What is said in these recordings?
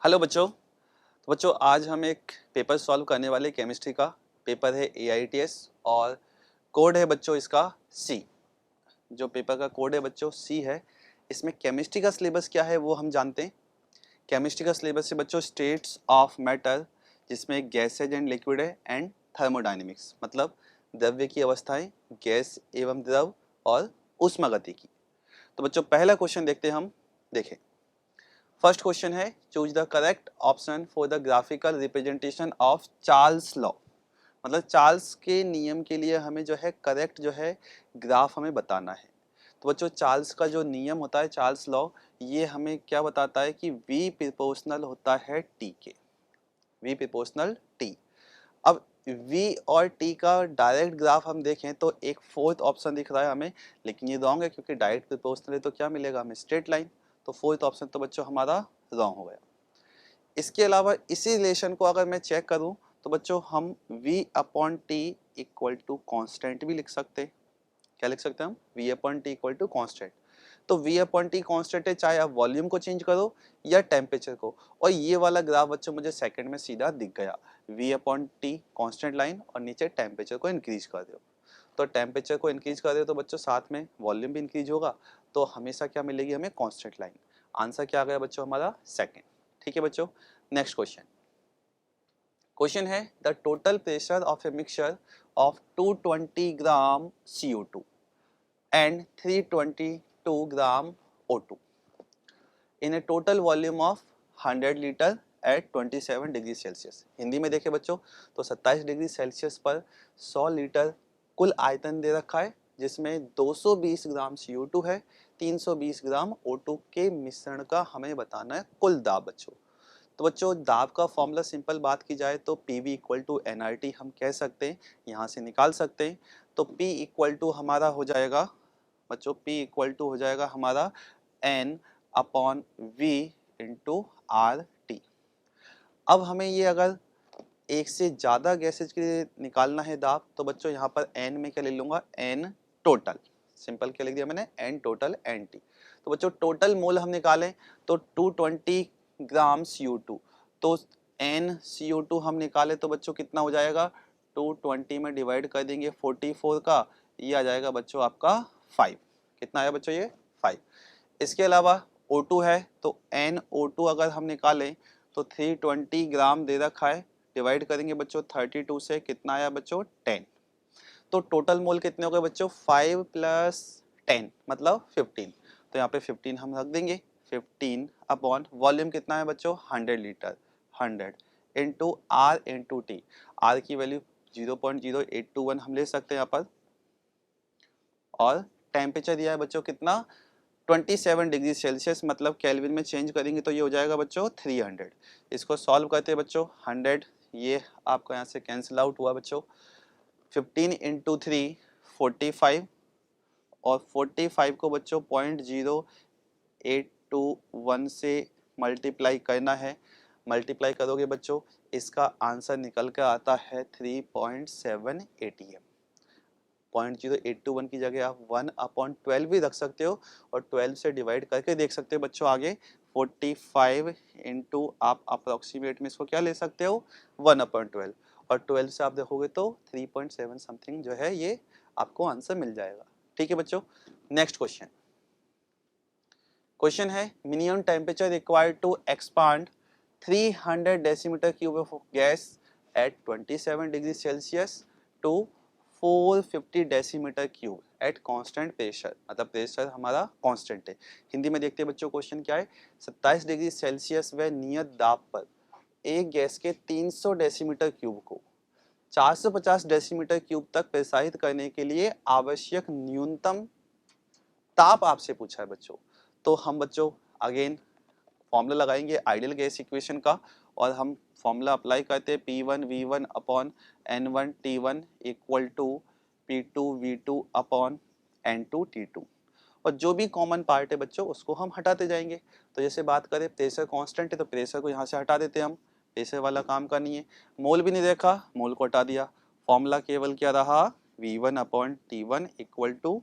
Hello बच्चों। तो बच्चों आज हम एक पेपर सॉल्व करने वाले केमिस्ट्री का। पेपर है AITS और कोड है बच्चों इसका C। जो पेपर का कोड है बच्चों C है। इसमें केमिस्ट्री का सिलेबस क्या है वो हम जानते हैं। केमिस्ट्री का सिलेबस है बच्चों स्टेट्स ऑफ मैटर, जिसमें गैसेज एंड लिक्विड है, एंड थर्मोडायनेमिक्स मतलब द्रव्य की अवस्थाएं, गैस एवं द्रव और ऊष्मागतिकी। तो बच्चों पहला क्वेश्चन देखते हैं हम। देखें, फर्स्ट क्वेश्चन है choose the correct option for the graphical representation of Charles law. मतलब चार्ल्स के नियम के लिए हमें जो है करेक्ट जो है ग्राफ हमें बताना है। तो बच्चों चार्ल्स का जो नियम होता है चार्ल्स लॉ, ये हमें क्या बताता है कि V प्रोपोर्शनल होता है T के। V proportional T। अब V और T का डायरेक्ट ग्राफ हम देखें तो एक फोर्थ ऑप्शन दिख रहा है हमें, लेकिन ये रॉन्ग है क्योंकि डायरेक्ट प्रोपोर्शनल है तो क्या मिलेगा हमें स्ट्रेट लाइन। तो फोर्थ ऑप्शन तो बच्चों हमारा रॉन्ग हो गया। इसके अलावा इसी रिलेशन को अगर मैं चेक करूं तो बच्चों हम V upon t equal to constant भी लिख सकते हैं। क्या लिख सकते हैं हम? V upon t equal to constant. तो V अपॉन टी कॉन्स्टेंट है, चाहे आप वॉल्यूम को चेंज करो या टेम्परेचर को। और ये वाला ग्राफ बच्चों मुझे सेकंड में सीधा दिख गया। V upon t constant line और नीचे टेम्परेचर को इंक्रीज कर दो। तो टेम्परेचर को इंक्रीज कर दो तो बच्चों साथ में वॉल्यूम भी इंक्रीज होगा, तो हमेशा क्या मिलेगी हमें? Constant line. आंसर क्या आ गया बच्चों हमारा? सेकेंड। ठीक है बच्चों, नेक्स्ट क्वेश्चन। क्वेश्चन है the total pressure of a mixture of 220 gram CO2 and 322 gram O2 in a total volume of 100 litre at 27 degree Celsius. Hindi में देखें बच्चों तो 27 डिग्री सेल्सियस पर 100 लीटर कुल आयतन दे रखा है, जिसमें 220 ग्राम CO2 है, 320 ग्राम O2 के मिश्रण का हमें बताना है कुल दाब बच्चों। तो बच्चों दाब का फॉर्मूला सिंपल बात की जाए तो PV इक्वल टू NRT हम कह सकते हैं, यहाँ से निकाल सकते हैं। तो P इक्वल टू हमारा हो जाएगा बच्चों, P इक्वल टू हो जाएगा हमारा N upon V into RT। अब हमें ये अगर एक से ज़्यादा गैसेज के लिए निकालना है दाब तो बच्चों यहाँ पर N में क्या ले लूँगा? N total. सिंपल क्या लिख दिया मैंने? N total NT। तो बच्चों टोटल मोल हम निकालें तो 220 ग्राम CO2, तो NCO2 हम निकाले तो बच्चों कितना हो जाएगा? 220 में डिवाइड कर देंगे 44 का, ये आ जाएगा बच्चों आपका 5। कितना आया बच्चों? ये 5। इसके अलावा O2 है तो NO2 अगर हम निकालें तो 320 ग्राम दे रखा है, डिवाइड करेंगे बच्चों 32 से, कितना आया बच्चों? 10। तो टोटल मोल कितने हो गए बच्चों? 5 प्लस 10 मतलब 15। तो यहाँ पे 15 हम रख देंगे। 15 अपॉन वॉल्यूम कितना है बच्चों? 100 litre. 100 into R into T. R की वैल्यू 0.0821 हम ले सकते हैं यहाँ पर। और टेम्परेचर दिया है बच्चों कितना? 27 डिग्री सेल्सियस, मतलब केल्विन में चेंज करेंगे तो ये हो जाएगा बच्चों 300। इसको सॉल्व करते हैं बच्चों। 100 ये आपका यहाँ से कैंसिल आउट हुआ बच्चों। 15 इंटू 3 45, और 45 को बच्चों 0.0821 से मल्टीप्लाई करना है। मल्टीप्लाई करोगे बच्चों इसका आंसर निकल कर आता है 3.7 ATM। 0.0821 की जगह आप 1/12 भी रख सकते हो और 12 से डिवाइड करके देख सकते हो बच्चों आगे। 45 इंटू आप अप्रोक्सीमेट में इसको क्या ले सकते हो? 1/12, और 12 से आप देखोगे तो 3.7 समथिंग जो है ये आपको आंसर मिल जाएगा। ठीक है बच्चों, नेक्स्ट क्वेश्चन। क्वेश्चन है minimum temperature required to expand 300 decimeter cube of gas at 27 degree Celsius to 450 decimeter cube at constant pressure. मतलब प्रेशर हमारा कांस्टेंट है। हिंदी में देखते हैं बच्चों क्वेश्चन क्या है। 27 डिग्री सेल्सियस व नियत दाब पर एक गैस के 300 डेसीमीटर क्यूब को 450 डेसीमीटर क्यूब तक प्रेसारित करने के लिए आवश्यक न्यूनतम ताप आपसे पूछा है बच्चों। तो हम बच्चों अगेन फॉर्मूला लगाएंगे आइडियल गैस इक्वेशन का, और हम फॉर्मूला अप्लाई करते हैं P1 V1 upon N1 T1 equal to P2 V2 upon N2 T2। और जो भी कॉमन पार्ट है बच्चों उसको हम हटाते जाएंगे। तो जैसे बात करें प्रेशर कांस्टेंट है तो प्रेशर को यहाँ से हटा देते हैं हम, प्रेशर वाला काम का नहीं है। मोल भी नहीं देखा, मोल को हटा दिया। फॉर्मूला केवल क्या रहा? V1 upon T1 equal to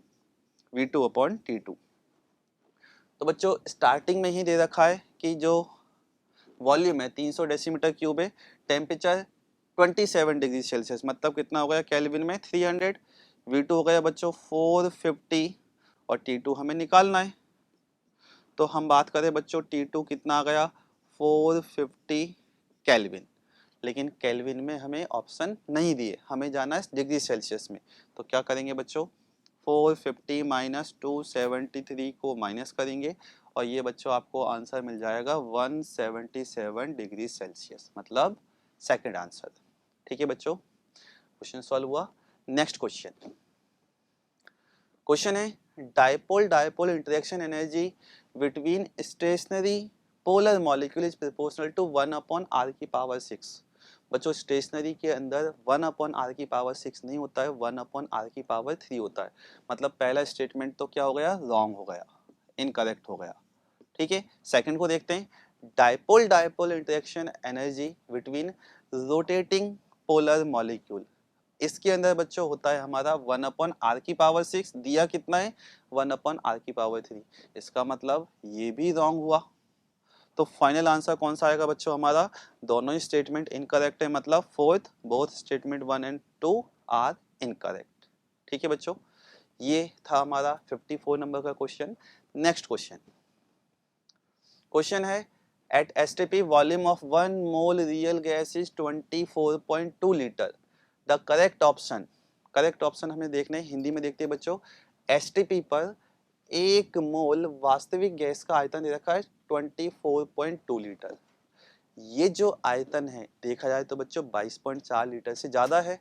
V2 upon T2। तो बच्चों स्टार्टिंग में ही दे रखा है कि जो वॉल्यूम है 300 डेसीमीटर क्यूब है, टेम्परेचर 27 डिग्री सेल्सियस, मतलब कितना हो गया केल्विन में 300, V2 हो गया बच्चों 450 और T2 हमें निकालना है। तो हम बात करें बच्चों T2 कितना आ गया 450 केल्विन, लेकिन केल्विन में हमें ऑप्शन नहीं दिए, हमें जाना है डिग्री सेल्सियस में। तो क्या करेंगे बच्चों 450 माइनस 273 को माइनस करेंगे और ये बच्चों आपको आंसर मिल जाएगा 177 डिग्री सेल्सियस, मतलब सेकंड आंसर। ठीक है बच्चों, क्वेश्चन सॉल्व हुआ। नेक्स्ट क्वेश्चन, क्वेश्चन है dipole dipole interaction energy between stationary polar molecule is proportional to 1/r⁶। बच्चों स्टेशनरी के अंदर 1/r⁶ नहीं होता है, 1/r�3 होता है। मतलब पहला स्टेटमेंट तो क्या हो गया, रॉन्ग हो गया, इनकरेक्ट हो गया। ठीक है, सेकंड को देखते हैं, dipole dipole interaction energy between rotating polar molecule, इसके अंदर बच्चों होता है हमारा 1/r⁶, दिया कितना है 1/r�3। इसका मतलब ये भी रॉन्ग हुआ। तो फाइनल आंसर कौन सा आएगा बच्चों हमारा, दोनों ही स्टेटमेंट इनकरेक्ट है, मतलब fourth both statement 1 and 2 are incorrect. ठीक है बच्चों, ये था हमारा 54 नंबर का क्वेश्चन। नेक्स्ट क्वेश्चन, क्वेश्चन है at STP volume of 1 mole real gas is 24.2 litre, the correct option, correct option हमें देखना है, हिंदी में देखते हैं बच्चों। एसटीपी पर 1 मोल वास्तविक गैस का आयतन दे रखा है 24.2 लीटर। ये जो आयतन है देखा जाए तो बच्चों 22.4 लीटर से ज्यादा है।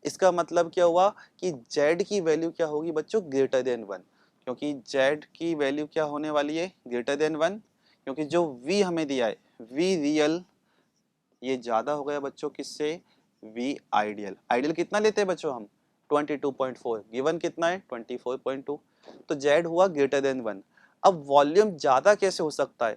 इसका मतलब क्या हुआ कि Z की वैल्यू क्या होगी बच्चों, ग्रेटर देन 1, क्योंकि Z की वैल्यू क्या होने वाली है, ग्रेटर देन 1, क्योंकि जो V हमें दिया है V रियल ये ज्यादा हो गया बच्चों किससे, V आइडियल। आइडियल कितना लेते हैं बच्चों हम 22.4, गिवन कितना है 24.2, तो Z हुआ ग्रेटर देन 1। अब वॉल्यूम ज्यादा कैसे हो सकता है,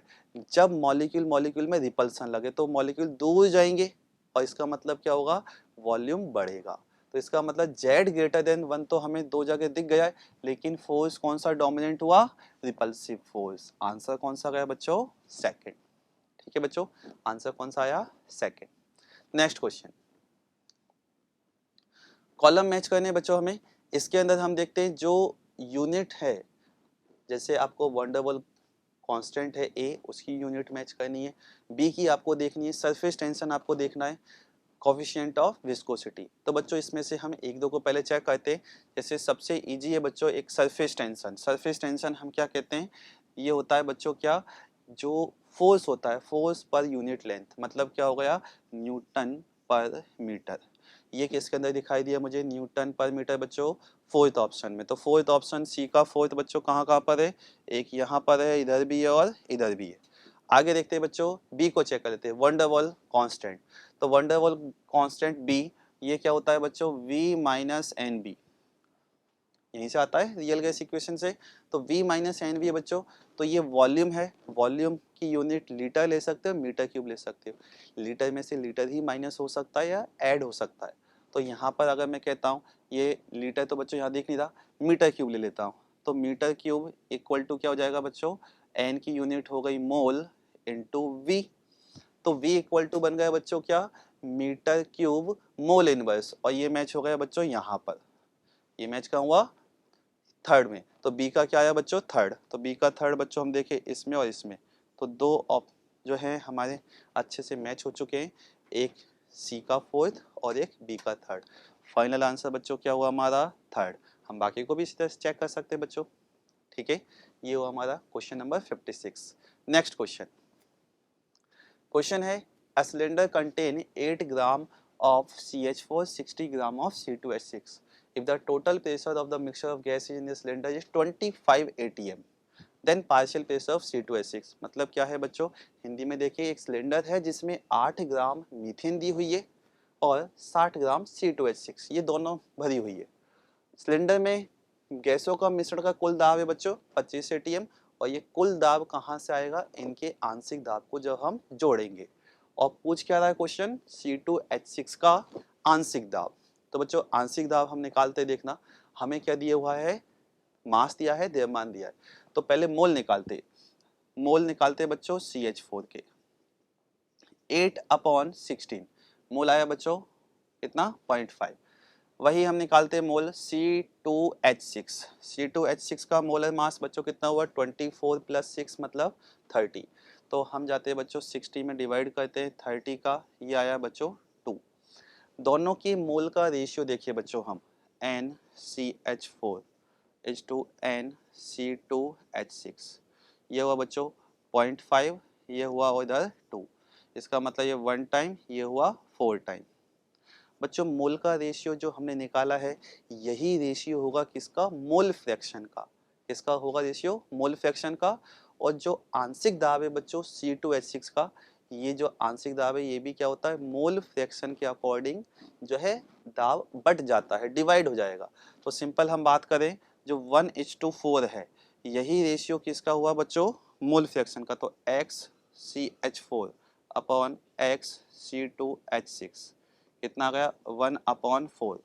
जब मॉलिक्यूल मॉलिक्यूल में रिपल्सन लगे तो मॉलिक्यूल दूर जाएंगे और इसका मतलब क्या होगा, वॉल्यूम बढ़ेगा। तो इसका मतलब Z ग्रेटर देन 1 तो हमें दो जगह दिख गया है, लेकिन फोर्स कौन सा डोमिनेंट हुआ, रिपल्सिव फोर्स। आंसर कौन सा गया बच्चों, सेकंड। ठीक है बच्चों, आंसर कौन सा आया, second. Next question, column match करने बच्चों हमें, इसके अंदर हम देखते हैं जो यूनिट है, जैसे आपको वंडरवॉल कांस्टेंट है A, उसकी यूनिट मैच करनी है, B की आपको देखनी है, सरफेस टेंशन आपको देखना है, कोफिशिएंट ऑफ विस्कोसिटी। तो बच्चों इसमें से हम एक दो को पहले चेक करते हैं। जैसे सबसे इजी है बच्चों एक सरफेस टेंशन। सरफेस टेंशन हम क्या कहते हैं, ये होता है बच्चों क्या, जो फोर्स होता है फोर्स पर यूनिट लेंथ, मतलब क्या हो गया न्यूटन पर मीटर। ये किसके अंदर दिखाई दिया मुझे, न्यूटन पर मीटर बच्चों, फोर्थ ऑप्शन में। तो फोर्थ ऑप्शन सी का फोर्थ बच्चों कहाँ कहाँ पर है, एक यहाँ पर है, इधर भी है और इधर भी है। आगे देखते हैं बच्चों, बी को चेक कर लेते हैं, वंडरवॉल कांस्टेंट। तो वंडरवॉल कांस्टेंट बी, ये क्या होता है बच्चों, v माइनस एन बी, यहीं से आता है रियल गैस इक्वेशन से। तो v माइनस एन बी है बच्चों, तो ये वॉल्यूम है, वॉल्यूम की यूनिट लीटर ले सकते हो, मीटर क्यूब ले सकते हो। लीटर में से लीटर ही माइनस हो सकता है या ऐड हो सकता है। तो यहाँ पर अगर मैं कहता हूँ ये लीटर, तो बच्चों यहाँ देख नहीं रहा, मीटर क्यूब ले लेता हूँ। तो मीटर क्यूब इक्वल टू क्या हो जाएगा बच्चों, एन की यूनिट हो गई मोल इंटू वी। तो V इक्वल टू बन गया बच्चों क्या, मीटर क्यूब मोल इनवर्स, और ये मैच हो गया बच्चों यहाँ पर, ये मैच कहाँ हुआ, थर्ड में। तो B का क्या आया बच्चों, थर्ड। तो B का थर्ड बच्चों हम देखें इसमें और इसमें, तो दो ऑप जो है हमारे अच्छे से मैच हो चुके हैं, एक C का फोर्थ और एक B का थर्ड। फाइनल आंसर बच्चों क्या हुआ हमारा, थर्ड। हम बाकी को भी इसी तरह से चेक कर सकते हैं बच्चों। ठीक है, ये हुआ हमारा question number 56। Next question, question है a cylinder contain 8 gram of CH4, 60 gram of C2H6. If the total pressure of the mixture of gases in the cylinder is 25 atm, then partial pressure of C2H6। मतलब क्या है बच्चों, हिंदी में देखिए एक cylinder है जिसमें 8 ग्राम मीथेन दी हुई है और 60 ग्राम C2H6 ये दोनों भरी हुई है। सिलेंडर में गैसों का मिश्रण का कुल दाब है बच्चों 25 atm, और ये कुल दाब कहाँ से आएगा, इनके आंशिक दाब को जब हम जोड़ेंगे। और पूछ क्या रहा है क्वेश्चन, C2H6 का आंशिक दाब। तो बच्चों आंशिक दाब हम निकालते देखना, हमें क्या दिया हुआ है, मास दिया है, द्रव्यमान दिया है। तो पहले मोल निकालते बच्चों CH4 के। 8/16 मोल आया बच्चों कितना 0.5। वही हम निकालते हैं मोल C2H6। C2H6 का मोलर मास बच्चों कितना हुआ 24 + 6 मतलब 30। तो हम जाते हैं बच्चों 60 में डिवाइड करते हैं 30 का, ये आया बच्चों 2। दोनों की मोल का रेशियो देखिए बच्चों हम NCH4 इज टू NC2H6। ये हुआ बच्चों 0.5, ये हुआ उधर 2। इसका मतलब ये 1 टाइम, ये हुआ 4 टाइम। बच्चों मोल का रेशियो जो हमने निकाला है यही रेशियो होगा किसका मोल फ्रैक्शन का। किसका होगा रेशियो मोल फ्रैक्शन का। और जो आंशिक दाब है बच्चों C2H6 का, ये जो आंशिक दाब है ये भी क्या होता है मोल फ्रैक्शन के अकॉर्डिंग जो है दाब बढ़ जाता है, डिवाइड हो जाएगा। तो सिंपल हम बात करें जो 1:4 है यही रेशियो किसका हुआ बच्चों मोल फ्रैक्शन का। तो XCH4 अपॉन XC2H6 कितना आ गया 1/4।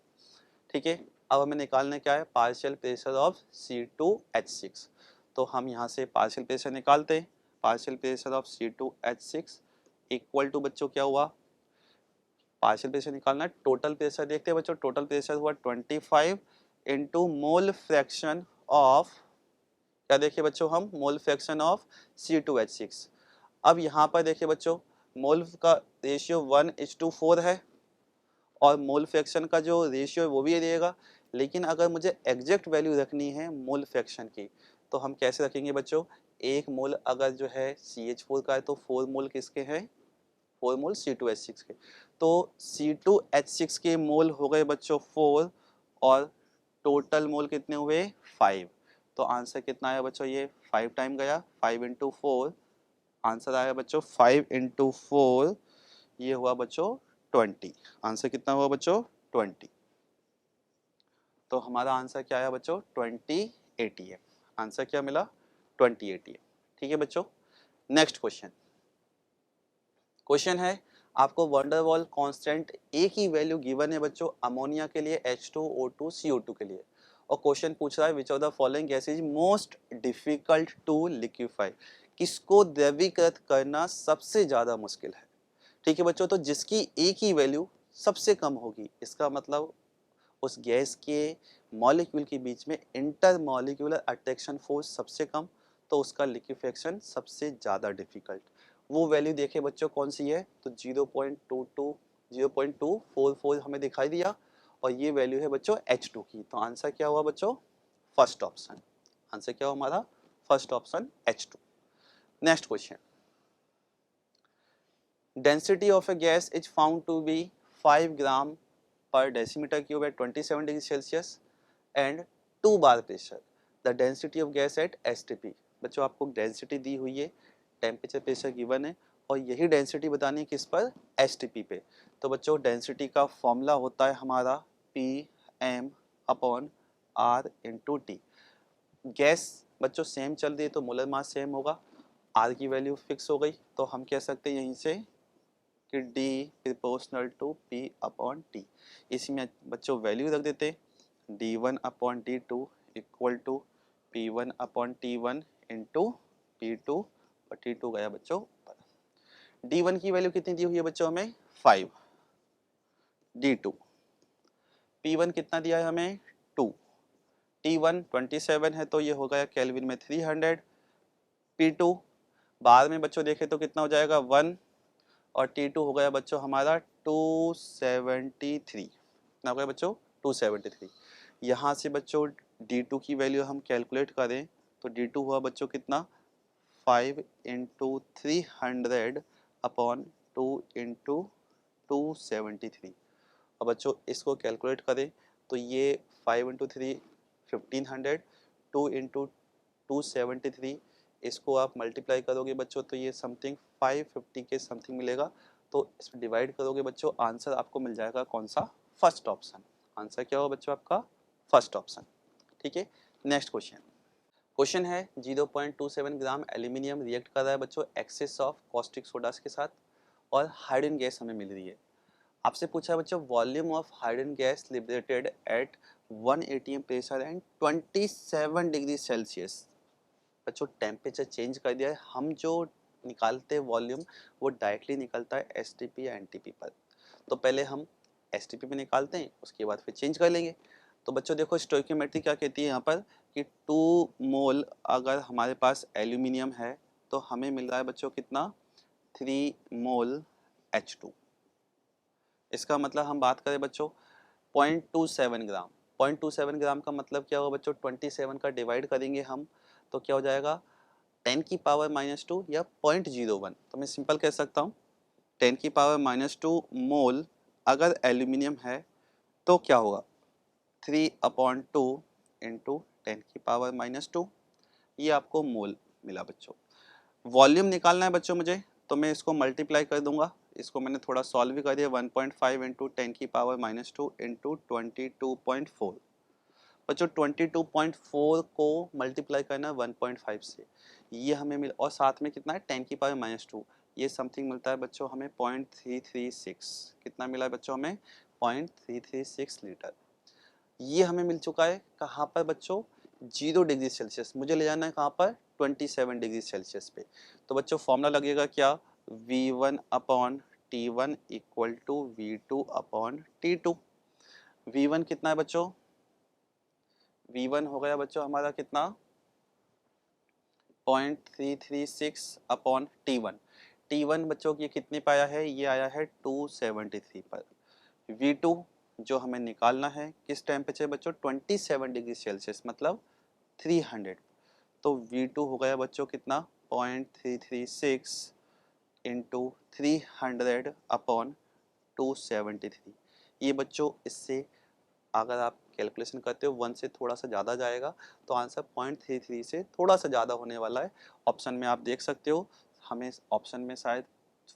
ठीक है, अब हमें निकालना क्या है पार्शियल प्रेशर ऑफ C2H6। तो हम यहाँ से पार्शियल प्रेशर निकालते हैं। Partial pressure of C2H6 equal to बच्चों क्या हुआ, पार्शियल प्रेशर निकालना है, टोटल प्रेशर देखते हैं बच्चों। टोटल प्रेशर हुआ 25 इंटू मोल फ्रैक्शन ऑफ, क्या देखिए बच्चों हम मोल फ्रैक्शन ऑफ C2H6। अब यहाँ पर देखिए बच्चों मोल का रेशियो 1:4 है और मोल फ्रैक्शन का जो रेशियो है वो भी रहेगा। लेकिन अगर मुझे एग्जैक्ट वैल्यू रखनी है मोल फ्रैक्शन की तो हम कैसे रखेंगे बच्चों, एक मोल अगर जो है CH4 का है तो 4 मोल किसके हैं 4 मोल C2H6 के। तो C2H6 के मोल हो गए बच्चों 4 और टोटल मोल कितने हुए 5। तो आंसर कितना आया बच्चों ये 5 टाइम गया, 5 × 4 आंसर आया बच्चों 5 × 4 ये हुआ बच्चों 20। आंसर कितना हुआ बच्चों 20। तो हमारा आंसर क्या आया बच्चों 20 ATM। आंसर क्या मिला 20 ATM। ठीक है बच्चों, नेक्स्ट क्वेश्चन। क्वेश्चन है आपको वंडरवॉल कांस्टेंट ए की वैल्यू गिवन है बच्चों अमोनिया के लिए H2O2 CO2 के लिए। और क्वेश्चन पूछ रहा है which of the following gas is most difficult to liquefy, किसको द्रवीकृत करना सबसे ज्यादा मुश्किल है। ठीक है बच्चों, तो जिसकी ए की वैल्यू सबसे कम होगी इसका मतलब उस गैस के मॉलिक्यूल के बीच में इंटर मॉलिक्यूलर अट्रैक्शन फोर्स सबसे कम, तो उसका लिक्विफेक्शन सबसे ज़्यादा डिफिकल्ट। वो वैल्यू देखे बच्चों कौन सी है, तो 0.22 हमें दिखाई दिया और ये वैल्यू है बच्चों H2 की। तो आंसर क्या हुआ बच्चों फर्स्ट ऑप्शन। आंसर क्या हुआ हमारा first option H2। Next question, density of a gas is found to be 5 gram per decimeter cube at 27 degree Celsius and 2 bar pressure. The density of gas at STP। बच्चों आपको density दी हुई है, temperature pressure given है और यही density बतानी है किस पर STP पे। तो बच्चों डेंसिटी का फॉर्मूला होता है हमारा PM/R/T। गैस बच्चों सेम चल रही है तो मोलर मास सेम होगा, R की वैल्यू फिक्स हो गई तो हम कह सकते हैं यहीं से कि D प्रोपोर्शनल टू P/T। इसी में बच्चों वैल्यू रख देते D1/D2 equal to P1/T1 into P2 और T2 गया बच्चों ऊपर। D1 की वैल्यू कितनी दी हुई है बच्चों हमें 5, D2 P1 कितना दिया है हमें 2, T1 27 है तो ये हो गया केल्विन में 300, P2 बाद में बच्चों देखे तो कितना हो जाएगा 1 और T2 हो गया बच्चों हमारा 273। कितना हो गया बच्चों 273। यहाँ से बच्चों D2 की वैल्यू हम कैलकुलेट करें तो D2 हुआ बच्चों कितना 5 × 300 अपॉन 2 × 273। और बच्चों इसको कैलकुलेट करें तो ये 5 × 3 1500, 2 × 273 इसको आप मल्टीप्लाई करोगे बच्चों तो ये समथिंग 550 के समथिंग मिलेगा। तो इसमें डिवाइड करोगे बच्चों आंसर आपको मिल जाएगा कौन सा फर्स्ट ऑप्शन। आंसर क्या होगा बच्चों आपका फर्स्ट ऑप्शन। ठीक है, नेक्स्ट क्वेश्चन। क्वेश्चन है 0.27 ग्राम एल्यूमिनियम रिएक्ट कर रहा है बच्चों एक्सेस ऑफ कॉस्टिक सोडा के साथ और हाइड्रोजन गैस हमें मिल रही है। आपसे पूछा है बच्चों volume of hydrogen gas liberated at 1 atm pressure and 27 degree Celsius. बच्चों टेम्परेचर चेंज कर दिया है, हम जो निकालते वॉल्यूम वो डायरेक्टली निकलता है एसटीपी या एनटीपी पर। तो पहले हम एसटीपी पे निकालते हैं, उसके बाद फिर चेंज कर लेंगे। तो बच्चों देखो स्टोइकियोमेट्री क्या कहती है यहाँ पर कि 2 मोल अगर हमारे पास एल्यूमिनियम है तो हमें मिल रहा है बच्चों कितना 3 मोल H2। इसका मतलब हम बात करें बच्चों 0.27 ग्राम, 0.27 ग्राम का मतलब क्या होगा बच्चों 27 का डिवाइड करेंगे हम तो क्या हो जाएगा 10⁻⁻2 या 0.01। तो मैं सिंपल कह सकता हूँ 10⁻⁻2 मोल अगर एल्यूमिनियम है तो क्या होगा 3/2 इंटू 10⁻⁻2, ये आपको मोल मिला बच्चों। वॉल्यूम निकालना है बच्चों मुझे, तो मैं इसको मल्टीप्लाई कर दूंगा, इसको मैंने थोड़ा सॉल्व भी कर दिया 1.5 इंटू 10⁻⁻2 इंटू 22.4। बच्चों 22.4 को मल्टीप्लाई करना है 1.5 से, ये हमें मिल और साथ में कितना है 10⁻⁻2, ये समथिंग मिलता है बच्चों हमें 0.336। कितना मिला है बच्चों हमें 0.336 लीटर। ये हमें मिल चुका है कहाँ पर बच्चों 0 डिग्री सेल्सियस, मुझे ले जाना है कहाँ पर 27 डिग्री सेल्सियस पे। तो बच्चों फॉर्मूला लगेगा क्या V1/T1 equal to V2/T2। V1 कितना है बच्चों, V1 हो गया बच्चों हमारा कितना 0.336/T1। T1 बच्चों की कितनी पाया है, ये आया है 273 पर। V2 जो हमें निकालना है किस टेम्परेचर बच्चों 27 डिग्री सेल्सियस मतलब 300। तो V2 हो गया बच्चों कितना 0.336 इंटू 300/273। ये बच्चों इससे अगर आप कैलकुलेशन करते हो 1 से थोड़ा सा ज़्यादा जाएगा, तो आंसर 0.33 से थोड़ा सा ज़्यादा होने वाला है। ऑप्शन में आप देख सकते हो, हमें ऑप्शन में शायद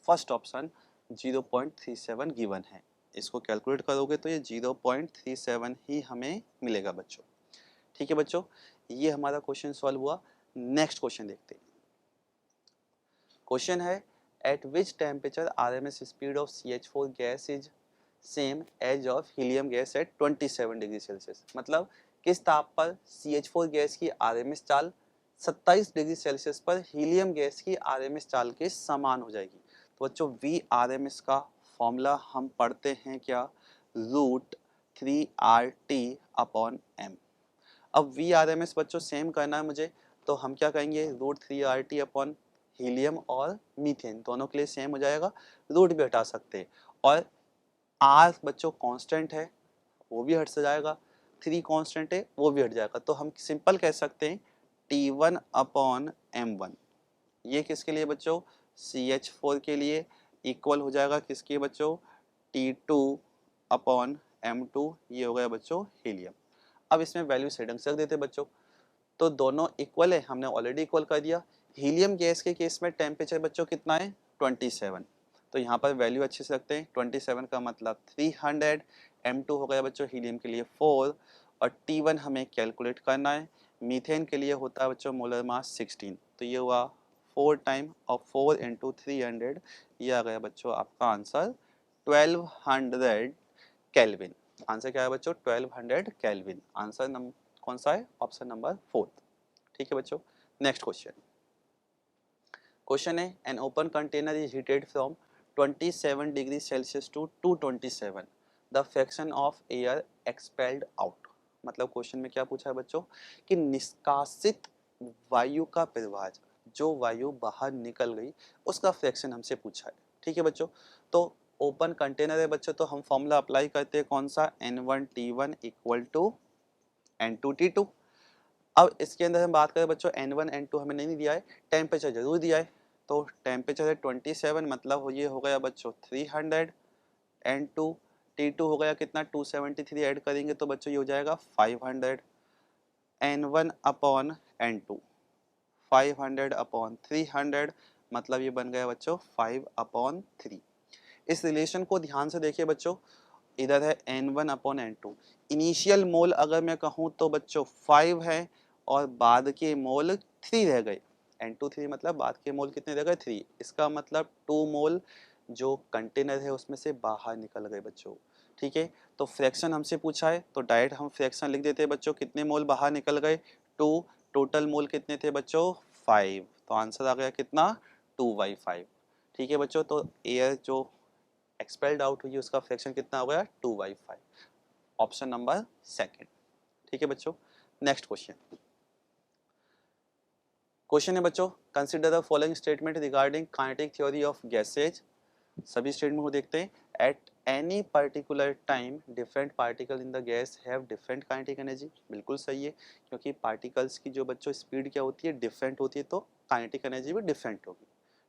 फर्स्ट ऑप्शन 0.37 गिवन है, इसको कैलकुलेट करोगे तो ये 0.37 ही हमें मिलेगा बच्चों। ठीक है बच्चों, ये हमारा क्वेश्चन सॉल्व हुआ। नेक्स्ट क्वेश्चन देखते हैं। क्वेश्चन है at which temperature RMS speed of CH4 gas is same as of helium gas at 27 degree Celsius. मतलब किस ताप पर CH4 गैस की RMS चाल 27 डिग्री सेल्सियस पर हीलियम गैस की RMS चाल के समान हो जाएगी। तो बच्चों VRMS का फॉर्मूला हम पढ़ते हैं क्या √3RT/m। अब VRMS बच्चों सेम करना है मुझे, तो हम क्या कहेंगे √3RT/ हीलियम और मीथेन दोनों के लिए सेम हो जाएगा, रूट भी हटा सकते हैं। और R बच्चों कांस्टेंट है वो भी हट से जाएगा, 3 कांस्टेंट है वो भी हट जाएगा। तो हम सिंपल कह सकते हैं T1/m1। ये किसके लिए बच्चों CH4 के लिए इक्वल हो जाएगा किसके बच्चों T2/m2, ये हो गया बच्चों हीलियम। अब इसमें वैल्यू सेटिंग रख देते बच्चों, तो दोनों इक्वल है, हमने ऑलरेडी इक्वल कर दिया। हीलियम गैस के केस में टेम्परेचर बच्चों कितना है 27, तो यहाँ पर वैल्यू अच्छे से रखते हैं 27 का मतलब 300। M2 हो गया बच्चों हीलियम के लिए 4 और T1 हमें कैलकुलेट करना है, मीथेन के लिए होता है बच्चों मोलर मास 16। तो ये हुआ 4 टाइम और 4 इंटू 300, ये आ गया बच्चों आपका आंसर 1200 केल्विन। आंसर क्या है बच्चों 1200 केल्विन। आंसर कौन सा है ऑप्शन नंबर 4। ठीक है बच्चों, नेक्स्ट क्वेश्चन। क्वेश्चन है an open container is heated from 27 degree Celsius to 227, the fraction of air expelled out. मतलब क्वेश्चन में क्या पूछा है बच्चों कि निष्कासित वायु का प्रवाह, जो वायु बाहर निकल गई उसका फ्रैक्शन हमसे पूछा है। ठीक है बच्चों, तो ओपन कंटेनर है बच्चों, तो हम फॉर्मूला अप्लाई करते हैं कौन सा N1T1 इक्वल टू N2T2। अब इसके अंदर हम बात करें बच्चों N1 N2 हमें नहीं दिया है, टेम्परेचर जरूर दिया है। तो टेम्परेचर है 27 मतलब ये हो गया बच्चों 300। N2 T2 हो गया कितना 273 ऐड करेंगे तो बच्चों ये हो जाएगा 500। N1/N2 500/300 मतलब ये बन गया बच्चों 5/3। इस रिलेशन को ध्यान से देखिए बच्चों, इधर है N1/N2। इनिशियल मोल अगर मैं कहूँ तो बच्चों 5 है और बाद के मोल 3 रह गए। N2 3 मतलब बाद के मोल कितने रह गए 3। इसका मतलब 2 मोल जो कंटेनर है उसमें से बाहर निकल गए बच्चों। ठीक है, तो फ्रैक्शन हमसे पूछा है तो डायरेक्ट हम फ्रैक्शन लिख देते हैं बच्चों, कितने मोल बाहर निकल गए 2, टोटल मोल कितने थे बच्चों 5। तो आंसर आ गया कितना 2/5। ठीक है बच्चों, तो एयर जो एक्सपेल्ड आउट हुई उसका फ्रैक्शन कितना हो गया 2/5, ऑप्शन नंबर सेकंड। ठीक है बच्चों, नेक्स्ट क्वेश्चन। क्वेश्चन है बच्चों, consider the following statement regarding kinetic theory of gases. सभी स्टेटमेंट को देखते हैं। At any particular time different particle in the guys have different kinetic energy. बिल्कुल सही है, क्योंकि पार्टिकल्स की जो बच्चों स्पीड क्या होती है, डिफरेंट होती है, तो काइनेटिक एनर्जी भी डिफरेंट होगी।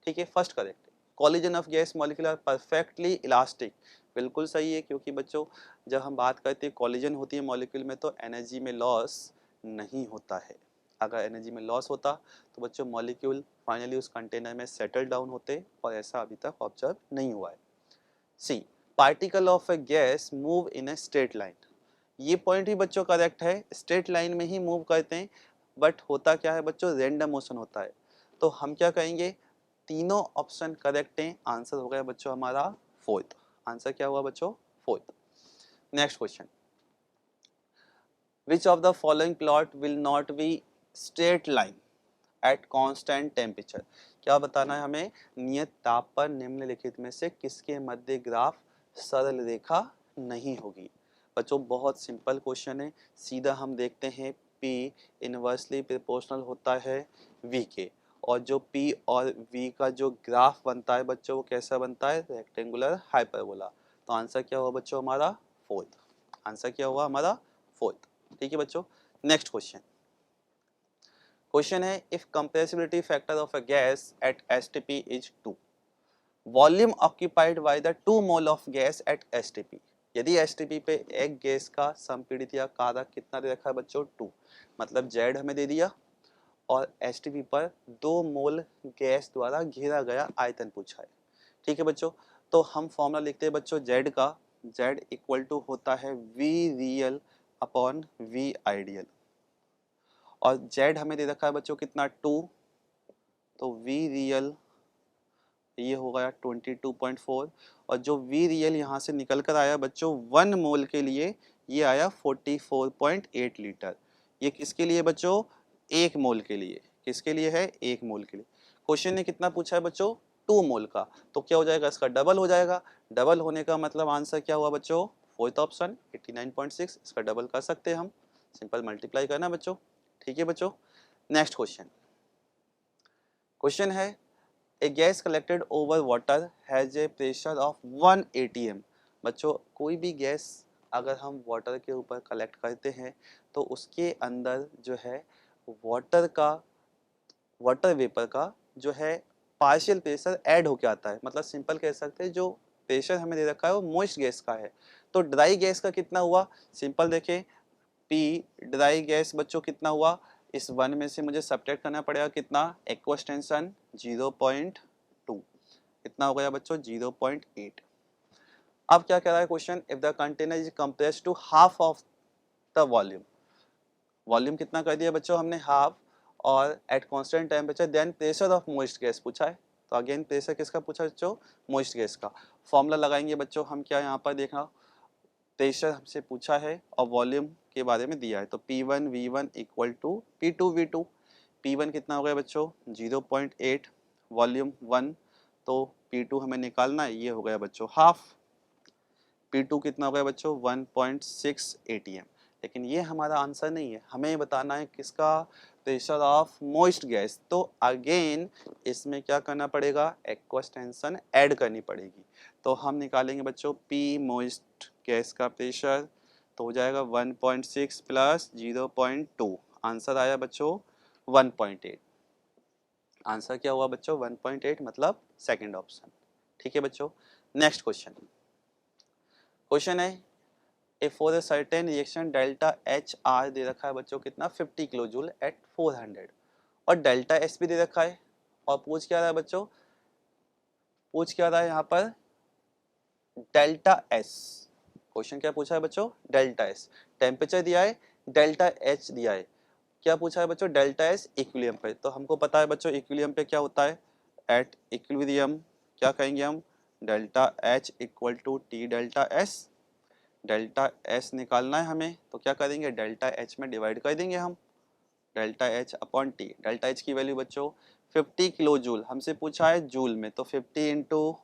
ठीक है, first correct. Collision of gas molecule are perfectly elastic. बिल्कुल सही है, क्योंकि बच्चों जब हम बात करते हैं कॉलिजन होती है मॉलिक्यूल में तो एनर्जी में लॉस नहीं होता है। अगर एनर्जी में लॉस होता तो बच्चों मॉलिक्यूल फाइनली उस कंटेनर में सेटल डाउन होते, और ऐसा अभी तक ऑब्जर्व नहीं हुआ है। See, particle of a gas move in a straight line. ये पॉइंट भी बच्चों करेक्ट है, स्ट्रेट लाइन में ही मूव करते हैं, बट होता क्या है बच्चों, रैंडम मोशन होता है। तो हम क्या कहेंगे, तीनों ऑप्शन करेक्ट हैं, आंसर हो गया बच्चों हमारा फोर्थ। आंसर क्या हुआ बच्चों, fourth. Next question, which of the following plot will not be straight line at constant temperature. क्या बताना है हमें, नियत ताप पर निम्नलिखित में से किसके मध्य ग्राफ सरल रेखा नहीं होगी। बच्चों बहुत सिंपल क्वेश्चन है, सीधा हम देखते हैं P इनवर्सली प्रोपोर्शनल होता है V के, और जो P और V का जो ग्राफ बनता है बच्चों वो कैसा बनता है, रेक्टेंगुलर हाइपरबोला। तो आंसर क्या हुआ बच्चों हमारा फोर्थ। आंसर क्या हुआ हमारा फोर्थ। ठीक है बच्चों, नेक्स्ट क्वेश्चन। क्वेश्चन है, if compressibility factor of a gas at STP is 2, volume occupied by the 2 mole of gas eight STP. यदि एसटीपी पे एक गैस का संपीड़ित या कारक कितना दे रखा है बच्चों 2, मतलब जेड हमें दे दिया, और एसटीपी पर 2 मोल गैस द्वारा घेरा गया आयतन पूछा है। ठीक है बच्चों, तो हम फॉर्मूला लिखते हैं बच्चों जेड का, जेड इक्वल टू होता है V real upon V ideal, और जेड हमें दे रखा है बच्चों कितना 2, तो V रियल ये हो गया 22.4, और जो V रियल यहाँ से निकल कर आया बच्चों 1 मोल के लिए ये आया 44.8 लीटर। ये किसके लिए बच्चों, 1 मोल के लिए। किसके लिए है, 1 मोल के लिए। क्वेश्चन ने कितना पूछा है बच्चों, 2 मोल का, तो क्या हो जाएगा, इसका डबल हो जाएगा। डबल होने का मतलब आंसर क्या हुआ बच्चों, फोर्थ ऑप्शन 89.6। इसका डबल कर सकते हैं हम, सिंपल मल्टीप्लाई करना बच्चों। ठीक है बच्चों, नेक्स्ट क्वेश्चन। क्वेश्चन है, a gas collected over water has a pressure of 1 atm। बच्चों कोई भी गैस अगर हम वाटर के ऊपर कलेक्ट करते हैं तो उसके अंदर जो है वाटर का, वाटर वेपर का जो है पार्शियल प्रेशर ऐड होके आता है। मतलब सिंपल कह सकते हैं जो प्रेशर हमें दे रखा है वो मॉइस्ट गैस का है। तो ड्राई गैस का कितना हुआ, सिंपल देखें, पी ड्राई गैस बच्चों कितना हुआ, इस 1 में से मुझे सब्ट्रैक्ट करना पड़ेगा कितना, एक्वस टेंशन 0.2, कितना हो गया बच्चों 0.8। अब क्या कह रहा है question, if the container is compressed to half of the volume. Volume कितना कर दिया बच्चों हमने, हाफ, और at constant temperature then pressure of moist gas पूछा है। तो अगेन प्रेशर किसका पूछा बच्चों, मॉइस्ट गैस का। फॉर्मूला लगाएंगे बच्चों हम, क्या यहाँ पर देखना, प्रेशर हमसे पूछा है और वॉल्यूम के बारे में दिया है, तो P1 V1 equal to P2 V2। P1 कितना हो गया बच्चों 0.8, वॉल्यूम 1, तो P2 हमें निकालना है, ये हो गया बच्चों हाफ। P2 कितना हो गया बच्चों 1.6 atm। लेकिन ये हमारा आंसर नहीं है, हमें बताना है किसका, प्रेशर ऑफ मॉइस्ट गैस। तो अगेन इसमें क्या करना पड़ेगा, एक्वस टेंशन ऐड करनी पड़ेगी। तो हम निकालेंगे बच्चों P मॉइस्ट गैस का प्रेशर, तो हो जाएगा 1.6 प्लस 0.2, आंसर आया बच्चों 1.8। आंसर क्या हुआ बच्चों 1.8, मतलब सेकंड ऑप्शन। ठीक है बच्चों, नेक्स्ट क्वेश्चन। क्वेश्चन है, a for a certain reaction delta H R दे रखा है बच्चों कितना 50 किलो जूल एट 400, और डेल्टा एस भी दे रखा है, और पूछ क्या रहा है बच्चों, पूछ क्या रहा है यहाँ पर, डेल्टा एस। क्वेश्चन क्या पूछा है बच्चों, डेल्टा एस। टेम्परेचर दिया है, डेल्टा एच दिया है, क्या पूछा है बच्चों, डेल्टा एस इक्विलिब्रियम पे। तो हमको पता है बच्चों इक्विलिब्रियम पे क्या होता है, एट इक्विलिब्रियम क्या कहेंगे हम, delta H equal to T delta S. Delta S निकालना है हमें, तो क्या करेंगे, डेल्टा एच में डिवाइड कर देंगे हम, delta H upon T. Delta H की वैल्यू बच्चों 50 किलो जूल, हमसे पूछा है जूल में, तो 50 इंटू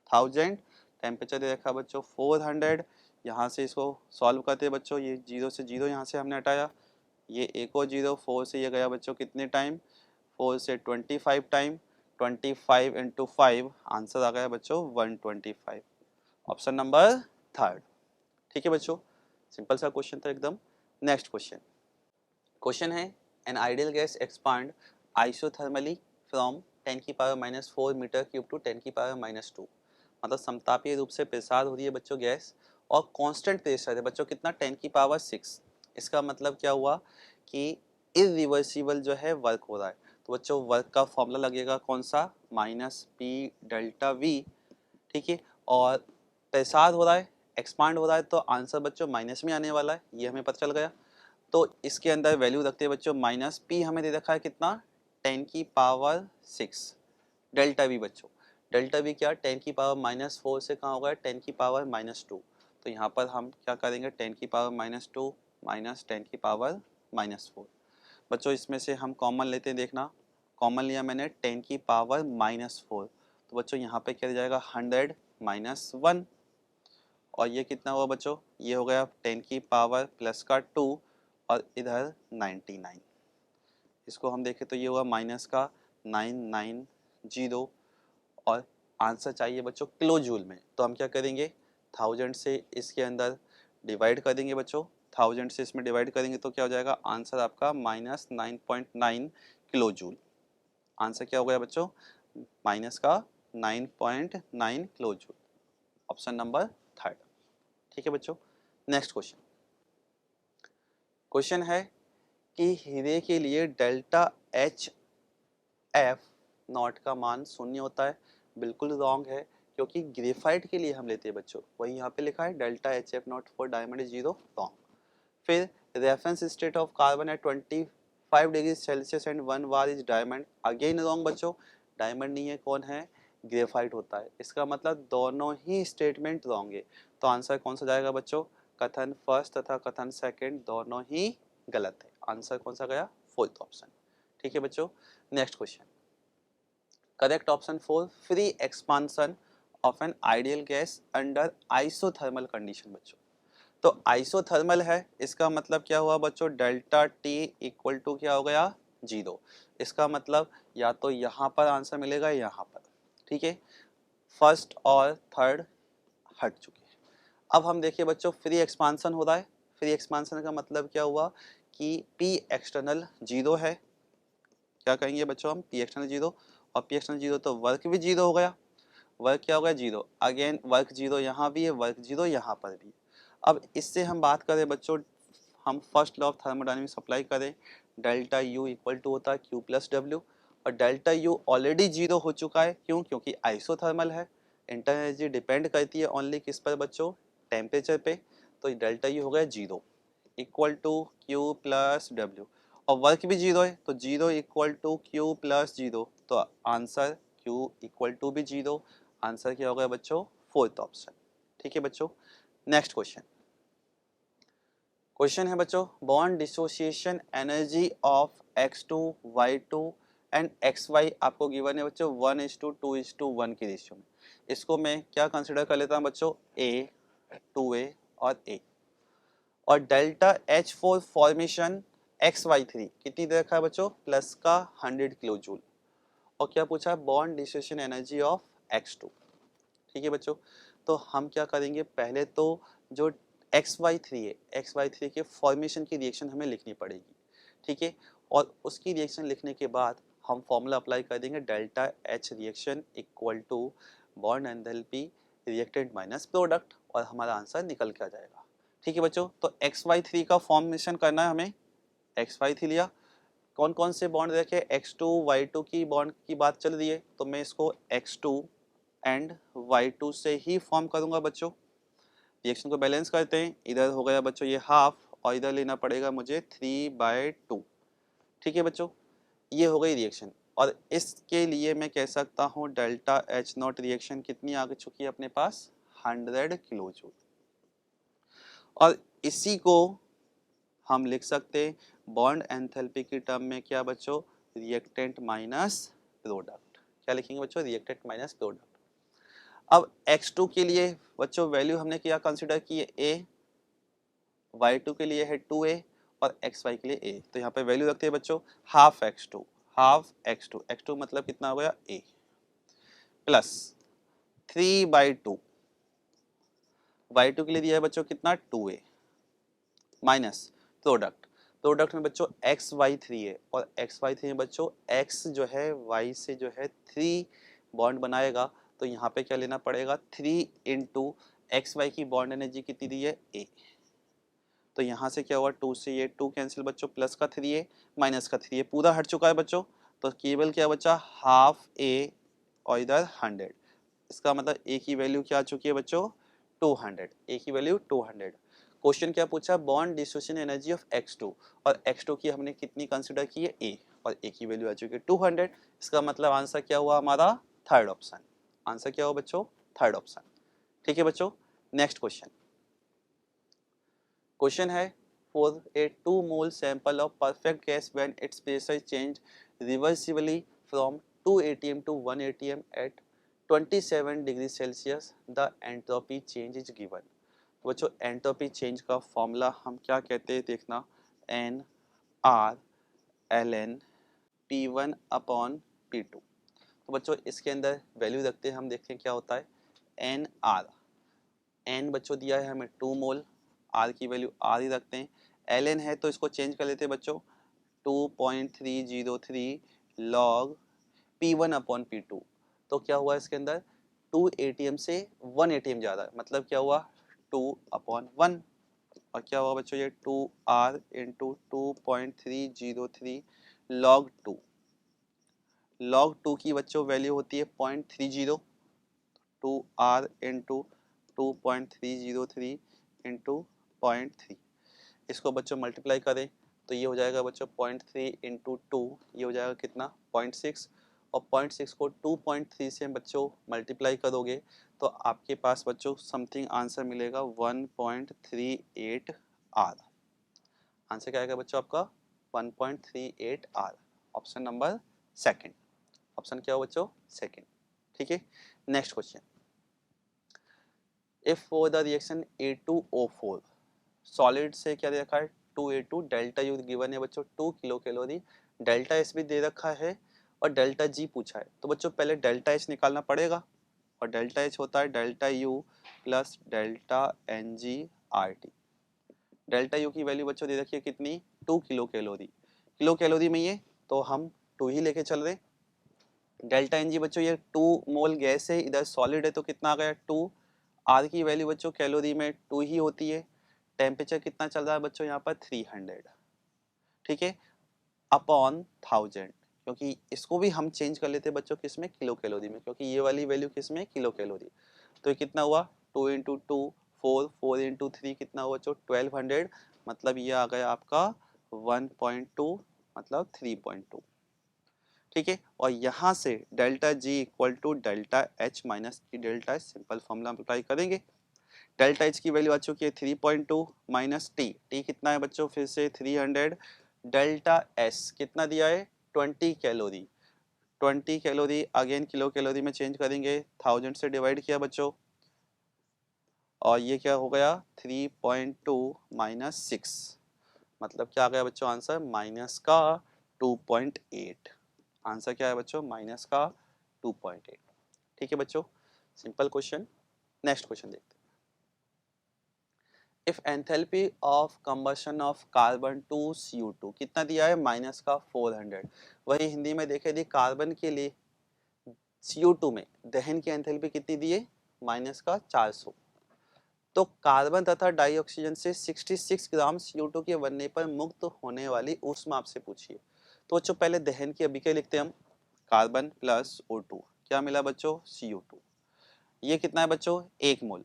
1000, टेम्परेचर दे रखा बच्चों 400। यहाँ से इसको सॉल्व करते हैं बच्चों, ये 0 से 0 यहाँ से हमने हटाया, ये एक और 0, 4 से ये गया बच्चों कितने टाइम, 4 से 25 टाइम, 25 इंटू 5, आंसर आ गया बच्चों 125, ऑप्शन नंबर थर्ड। ठीक है बच्चों, सिंपल सा क्वेश्चन था एकदम। नेक्स्ट क्वेश्चन, क्वेश्चन है an ideal gas expand isothermally from 10 की पावर -4 मीटर क्यूब टू 10 की पावर -2, मतलब समतापीय रूप से प्रसार हो रही है बच्चों गैस, और कांस्टेंट प्रेशर है बच्चों कितना, 10 की पावर 6। इसका मतलब क्या हुआ कि इरिवर्सिबल जो है वर्क हो रहा है, तो बच्चों वर्क का फॉर्मूला लगेगा कौन सा, -P डेल्टा V। ठीक है, और प्रसार हो रहा है, एक्सपांड हो रहा है, तो आंसर बच्चों माइनस में आने वाला है, ये हमें पता चल गया। तो इसके अंदर वैल्यू रखते हैं बच्चों -P, हमें दे रखा है कितना, 10 की पावर 6 डेल्टा V बच्चों, डेल्टा V क्या, 10 की पावर -4 से कहाँ होगा, 10 की पावर -2, तो यहाँ पर हम क्या करेंगे, 10 की पावर -2 माइनस 10 की पावर -4। बच्चों इसमें से हम कॉमन लेते हैं, देखना कॉमन लिया मैंने 10 की पावर -4, तो बच्चों यहाँ पे क्या जाएगा 100 -1, और ये कितना हुआ बच्चों, ये हो गया 10 की पावर प्लस का 2 और इधर 99, इसको हम देखें तो ये हुआ माइनस का 990, और आंसर चाहिए बच्चों किलो जूल में, तो हम क्या करेंगे 1000 से इसके अंदर डिवाइड कर देंगे बच्चों, 1000 से इसमें डिवाइड करेंगे तो क्या हो जाएगा आंसर आपका -9.9 किलो जूल। आंसर क्या हो गया बच्चों, माइनस का 9.9 kilo joule, option number third. ठीक है बच्चों, नेक्स्ट क्वेश्चन, क्वेश्चन है कि हीरे के लिए डेल्टा एच एफ नॉट का मान 0 होता है, बिल्कुल रॉन्ग है, क्योंकि ग्रेफाइट के लिए हम लेते हैं बच्चों, वही यहाँ पे लिखा है delta H F not for diamond is 0, wrong. फिर reference state of carbon at 25 degree Celsius and 1 bar is diamond, again wrong बच्चों, डायमंड नहीं है, कौन है, ग्रेफाइट होता है, इसका मतलब दोनों ही स्टेटमेंट रॉन्ग है, तो आंसर कौन सा जाएगा बच्चों, कथन फर्स्ट तथा कथन सेकंड दोनों ही गलत है, आंसर कौन सा गया, फोर्थ ऑप्शन। ठीक है बच्चों, next question, correct option 4 free expansion of an ideal gas under isothermal condition बच्चों, तो आइसोथर्मल है, इसका मतलब क्या हुआ बच्चों, डेल्टा टी इक्वल टू क्या हो गया 0, इसका मतलब या तो यहाँ पर आंसर मिलेगा यहाँ पर। ठीक है, फर्स्ट और थर्ड हट चुके हैं। अब हम देखिए बच्चों फ्री एक्सपांशन हो रहा है, फ्री एक्सपांशन का मतलब क्या हुआ कि P एक्सटर्नल 0 है, क्या कहेंगे बच्चों हम, P एक्सटर्नल 0, और P एक्सटर्नल 0 तो वर्क भी 0 हो गया, वर्क क्या हो गया 0, अगेन वर्क 0 यहाँ भी है, वर्क 0 यहाँ पर भी। अब इससे हम बात करें बच्चों, हम first law of thermodynamics apply करें, डेल्टा U इक्वल टू होता है Q प्लस W, और डेल्टा U ऑलरेडी 0 हो चुका है, क्यों, क्योंकि आइसोथर्मल है, इंटरनल एनर्जी डिपेंड करती है ओनली किस पर बच्चों, टेम्परेचर पे, तो डेल्टा U हो गया 0 equal to Q plus W, और वर्क भी 0 है, तो 0 इक्वल टू Q प्लस 0, तो आंसर Q इक्वल टू भी 0, आंसर क्या होगा बच्चों, फोर्थ ऑप्शन। ठीक है बच्चों, नेक्स्ट क्वेश्चन, क्वेश्चन है बच्चों bond dissociation energy of x2 y2 and xy आपको गिवन है बच्चों 1:2:1 की रेशियो में, इसको मैं क्या कंसिडर कर लेता हूँ बच्चों, A 2A और A, और डेल्टा H4 फॉर्मेशन XY3 कितनी दे रखा है बच्चों, प्लस का 100 किलो जूल, और क्या पूछा है bond dissociation energy of x2। ठीक है बच्चों, तो हम क्या करेंगे, पहले तो जो XY3 है, XY3 के फॉर्मेशन की रिएक्शन हमें लिखनी पड़ेगी। ठीक है, और उसकी रिएक्शन लिखने के बाद हम फॉर्मूला अप्लाई कर देंगे, delta H reaction equal to bond enthalpy reactant minus product, और हमारा आंसर निकल के आ जाएगा। ठीक है बच्चों, तो XY3 का फॉर्मेशन करना है हमें, XY3 लिया, कौन कौन से बॉन्ड रखे, X2 Y2 की बॉन्ड की बात चल रही है, तो मैं इसको X2 एंड Y2 से ही फॉर्म करूंगा बच्चों। रिएक्शन को बैलेंस करते हैं, इधर हो गया बच्चों ये हाफ, और इधर लेना पड़ेगा मुझे 3/2। ठीक है बच्चों, ये हो गई रिएक्शन, और इसके लिए मैं कह सकता हूँ डेल्टा H0 रिएक्शन कितनी आ चुकी है अपने पास, 100 किलो जूल, और इसी को हम लिख सकते हैं बॉन्ड एंथैल्पी की टर्म में क्या बच्चों, रिएक्टेंट माइनस प्रोडक्ट। क्या लिखेंगे बच्चों? Reactant minus product. अब x2 के लिए बच्चों वैल्यू हमने क्या कंसिडर की है? a, y2 के लिए है 2a और xy के लिए a। तो यहाँ पे वैल्यू रखते हैं बच्चों हाफ x2, x2 मतलब कितना हो गया? a प्लस 3/2, y2 के लिए दिया है बच्चों कितना? 2a माइनस प्रोडक्ट में बच्चों XY3 है और XY3 में बच्चों x जो है y से जो है 3 बॉन्ड बनाएगा, तो यहाँ पे क्या लेना पड़ेगा? 3 इंटू XY की बॉन्ड एनर्जी कितनी दी है? a। तो यहाँ से क्या हुआ? 2 से ये 2 कैंसिल बच्चों, प्लस का 3a माइनस का 3a पूरा हट चुका है बच्चों, तो केवल क्या बचा? हाफ a और इधर 100। इसका मतलब a की वैल्यू क्या आ चुकी है बच्चों? 200। a की वैल्यू 200। क्वेश्चन क्या पूछा? Bond dissociation energy of x2 और x2 की हमने कितनी कंसीडर की है? a और a की वैल्यू आ चुकी है 200। इसका मतलब आंसर क्या हुआ हमारा? Third option. आंसर क्या हुआ बच्चों? Third option. ठीक है बच्चों, नेक्स्ट क्वेश्चन है for a 2 mole sample of perfect gas when it's pressure change reversibly from 2 atm to 1 atm at 27 degree Celsius the entropy change is given. तो बच्चों entropy change का फॉर्मूला हम क्या कहते हैं? देखना, N R L N P one upon P two. तो बच्चों इसके अंदर वैल्यू रखते हैं, हम देखते हैं क्या होता है। एन आर, एन बच्चों दिया है हमें 2 मोल, आर की वैल्यू आर ही रखते हैं। एल एन है तो इसको चेंज कर लेते हैं बच्चों, 2.303 लॉग P1 अपॉन P2। तो क्या हुआ इसके अंदर? 2 ATM से 1 ATM ज़्यादा, मतलब क्या हुआ? 2/1। और क्या हुआ बच्चों? ये 2R इंटू 2.303 लॉग 2। लॉग 2 की बच्चों वैल्यू होती है 0.30, 2R इंटू 2.303 इंटू 0.3। इसको बच्चों मल्टीप्लाई करें तो ये हो जाएगा बच्चों 0.3 इंटू 2, ये हो जाएगा कितना? 0.6। और 0.6 को 2.3 से बच्चों मल्टीप्लाई करोगे तो आपके पास बच्चों समथिंग आंसर मिलेगा 1.38 आर। आंसर क्या आएगा बच्चों आपका? 1.38 R. Option number second. Option क्या हो बच्चों? सेकंड। ठीक है, next question. If for the reaction A2O4 solid से क्या दे रखा है? 2A2 डेल्टा यू गिवन है बच्चों 2 किलो कैलोरी, डेल्टा एस भी दे रखा है और डेल्टा जी पूछा है। तो बच्चों पहले डेल्टा एच निकालना पड़ेगा और डेल्टा एच होता है delta U plus delta N G R T. Delta U की वैल्यू बच्चों दे रखी है कितनी? 2 किलो कैलोरी, किलो कैलोरी में ये तो हम 2 ही लेके चल रहे। डेल्टा एन जी बच्चों ये 2 मोल गैस है, इधर सॉलिड है तो कितना आ गया? 2। आर की वैल्यू बच्चों कैलोरी में 2 ही होती है। टेम्परेचर कितना चल रहा है बच्चों यहाँ पर? 300। ठीक है, अपॉन 1000, क्योंकि इसको भी हम चेंज कर लेते हैं बच्चों किसमें? किलो कैलोरी में, क्योंकि ये वाली वैल्यू किसमें? Kilo calorie. तो ये कितना हुआ? 2 इंटू 2 4, 4 इंटू 3 कितना हुआ बच्चों? 1200, मतलब ये आ गया आपका 1.2 मतलब 3.2। ठीक है, और यहाँ से delta G equal to delta H minus delta H, simple formula apply करेंगे। डेल्टा एच की वैल्यू आ चुकी है 3.2 माइनस टी, टी कितना है बच्चों? फिर से 300। डेल्टा एस कितना दिया है? 20 calorie, 20 calorie again kilo calorie में चेंज करेंगे, 1000 से डिवाइड किया बच्चों और ये क्या हो गया? 3.2 माइनस 6, मतलब क्या आ गया बच्चों आंसर? माइनस का 2.8। आंसर क्या है बच्चों? माइनस का 2.8। ठीक है बच्चों, सिंपल क्वेश्चन। नेक्स्ट क्वेश्चन देखते हैं। If enthalpy of combustion of carbon to CO2 कितना दिया है? माइनस का 400। वही हिंदी में देखे दी, कार्बन के लिए CO2 में दहन की एंथैल्पी कितनी दी है? माइनस का 400। तो कार्बन तथा डाइऑक्सीजन से 66 ग्राम CO2 के बनने पर मुक्त होने वाली ऊष्मा आपसे पूछिए। तो बच्चों पहले दहन की अभिक्रिया लिखते हैं हम, कार्बन प्लस O2 क्या मिला बच्चों? CO2। ये कितना है बच्चों? 1 मोल,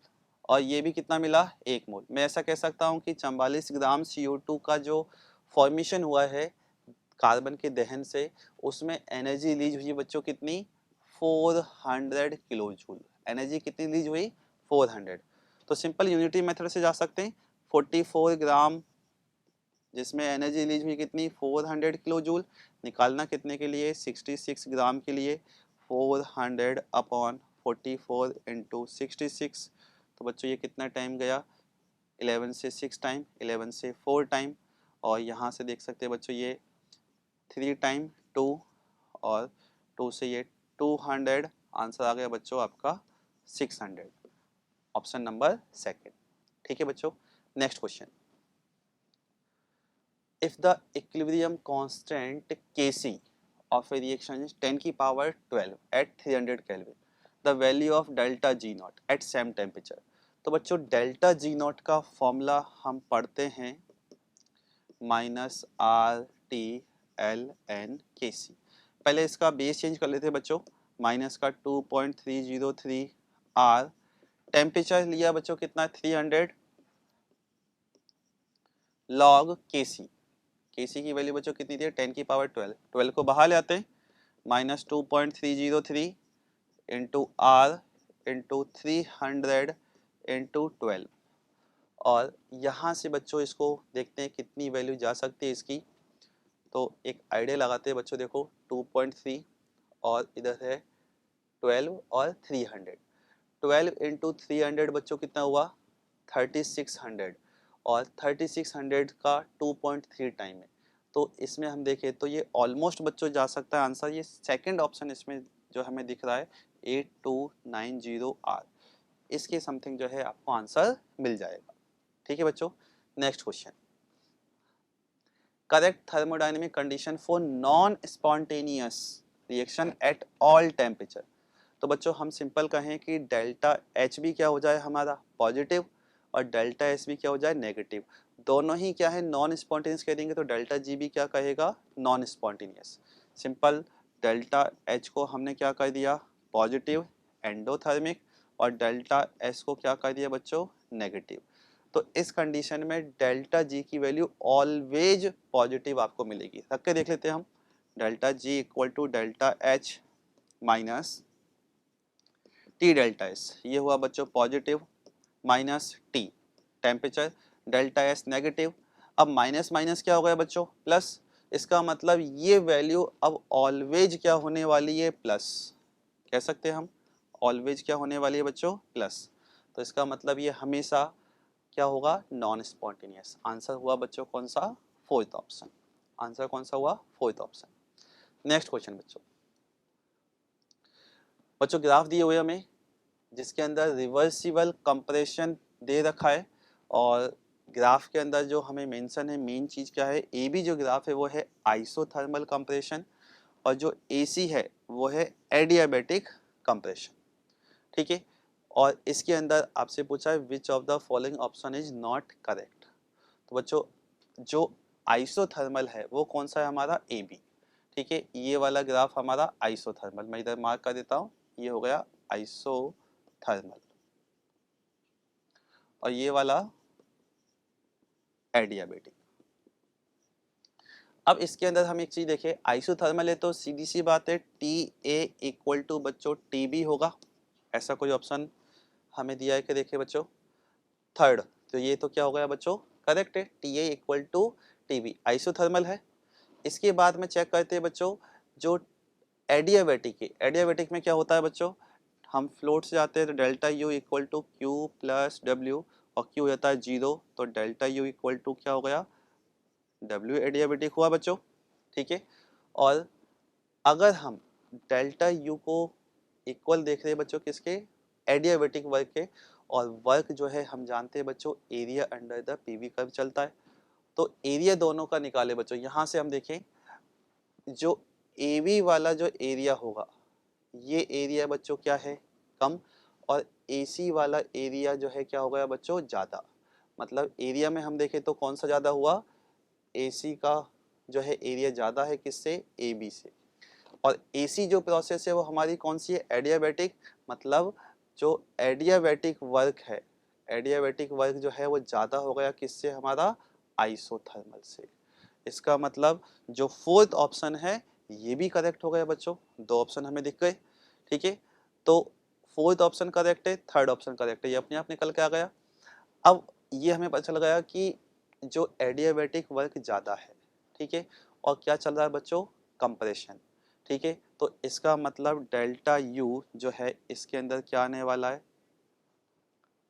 और ये भी कितना मिला? 1 मोल। मैं ऐसा कह सकता हूँ कि 44 ग्राम CO2 का जो फॉर्मेशन हुआ है कार्बन के दहन से, उसमें एनर्जी लीज हुई बच्चों कितनी? 400 किलो जूल। एनर्जी कितनी लीज हुई? 400। तो सिंपल यूनिटी मेथड से जा सकते हैं, 44 ग्राम जिसमें एनर्जी रिलीज हुई कितनी 400 किलो जूल, निकालना कितने के लिए 66 ग्राम के लिए 400 अपॉन 44 इंटू 66। तो बच्चों ये कितना टाइम गया 11 से 6 टाइम, 11 से 4 टाइम, और यहाँ से देख सकते हैं बच्चों ये 3 टाइम 2, और 2 से ये 200, आंसर आ गया बच्चों आपका 600, ऑप्शन नंबर सेकंड। ठीक है बच्चों, next question. If the equilibrium constant Kc of a reaction is 10 की power 12 at 300 Kelvin, the value of delta G naught at same temperature। तो बच्चों डेल्टा G naught का फॉर्मूला हम पढ़ते हैं minus R T L N K C. पहले इसका base change कर लेते हैं बच्चों, माइनस का 2.303 आर, टेम्परेचर लिया बच्चों कितना 300 लॉग के सी, केसी की वैल्यू बच्चों कितनी थी 10 की पावर 12, 12 को बाहर ले आते हैं, minus 2.303 into R into 300 into 12, और यहाँ से बच्चों इसको देखते हैं कितनी वैल्यू जा सकती है इसकी। तो एक आइडिया लगाते हैं बच्चों, देखो 2.3 और इधर है 12 और 300, 12 इंटू 300 बच्चों कितना हुआ 3600, और 3600 का 2.3 टाइम है, तो इसमें हम देखें तो ये ऑलमोस्ट बच्चों जा सकता है आंसर, ये सेकंड ऑप्शन इसमें जो हमें दिख रहा है 8290 आर, इसके समथिंग जो है आपको आंसर मिल जाएगा। ठीक है बच्चों, next question. Correct thermodynamic condition for non spontaneous reaction at all temperature. तो बच्चों हम सिंपल कहें कि डेल्टा एच भी क्या हो जाए हमारा पॉजिटिव, और डेल्टा एस भी क्या हो जाए नेगेटिव, दोनों ही क्या है नॉन स्पॉन्टेनियस कह देंगे, तो डेल्टा जी भी क्या कहेगा non spontaneous. Simple delta H को हमने क्या कर दिया पॉजिटिव एंडोथर्मिक, और डेल्टा एस को क्या कर दिया बच्चों नेगेटिव। तो इस कंडीशन में डेल्टा जी की वैल्यू ऑलवेज पॉजिटिव आपको मिलेगी। रख के देख लेते हैं हम, delta G equal to delta H minus T delta S, ये हुआ बच्चों positive, minus T temperature, delta S negative. अब माइनस माइनस क्या हो गया बच्चों प्लस, इसका मतलब ये वैल्यू अब ऑलवेज क्या होने वाली है प्लस, कह सकते हैं हम ऑलवेज क्या होने वाली है बच्चों प्लस। तो इसका मतलब ये हमेशा क्या होगा नॉन स्पॉन्टेनियस। आंसर हुआ बच्चों कौन सा फोर्थ ऑप्शन, आंसर कौन सा हुआ फोर्थ ऑप्शन। नेक्स्ट क्वेश्चन बच्चों, बच्चों ग्राफ दिए हुए हमें जिसके अंदर रिवर्सिबल कंप्रेशन दे रखा है, और ग्राफ के अंदर जो हमें मेंशन है मेन चीज़ क्या है, ए बी जो ग्राफ है वो है आइसोथर्मल कंप्रेशन, और जो ए सी है वो है एडियाबेटिक कंप्रेशन। ठीक है, और इसके अंदर आपसे पूछा है which of the following option is not correct. तो बच्चों जो आइसोथर्मल है वो कौन सा है हमारा ए बी। ठीक है, ये वाला ग्राफ हमारा आइसोथर्मल, मैं इधर मार्क कर देता हूँ, ये हो गया आइसोथर्मल, और ये वाला एडियाबेटिक। अब इसके अंदर हम एक चीज देखें, आइसोथर्मल है तो सीधी सी बात है टी ए इक्वल टू बच्चों टी बी होगा, ऐसा कोई ऑप्शन हमें दिया है कि देखिए बच्चों थर्ड, तो ये तो क्या हो गया बच्चों करेक्ट है, T A equal to T B isothermal है। इसके बाद में चेक करते हैं बच्चों जो एडियाबेटिक है, एडियाबेटिक में क्या होता है बच्चों, हम फ्लोट से जाते हैं तो delta U equal to Q plus W, और क्यू रहता है जीरो, तो डेल्टा यू इक्वल टू क्या हो गया डब्ल्यू एडियाबेटिक हुआ बच्चों। ठीक है, और अगर हम डेल्टा यू को इक्वल देख रहे हैं बच्चों किसके एडियाबेटिक वर्क के, और वर्क जो है हम जानते हैं बच्चों area under the PV curve चलता है, तो एरिया दोनों का निकाले बच्चों। यहाँ से हम देखें जो ए बी वाला जो एरिया होगा ये एरिया बच्चों क्या है कम, और ए सी वाला एरिया जो है क्या हो गया बच्चों ज़्यादा। मतलब एरिया में हम देखें तो कौन सा ज़्यादा हुआ, ए सी का जो है एरिया ज़्यादा है किससे ए बी से, और ए सी जो प्रोसेस है वो हमारी कौन सी है एडियाबेटिक, मतलब जो एडियाबेटिक वर्क है, एडियाबेटिक वर्क जो है वो ज़्यादा हो गया किससे हमारा आइसोथर्मल से। इसका मतलब जो फोर्थ ऑप्शन है ये भी करेक्ट हो गया बच्चों, दो ऑप्शन हमें दिख गए। ठीक है, तो फोर्थ ऑप्शन करेक्ट है, थर्ड ऑप्शन करेक्ट है, ये अपने आप निकल के आ गया। अब ये हमें पता चल गया कि जो एडियाबैटिक वर्क ज़्यादा है, ठीक है, और क्या चल रहा है बच्चों, कंप्रेशन, ठीक है। तो इसका मतलब डेल्टा यू जो है इसके अंदर क्या आने वाला है,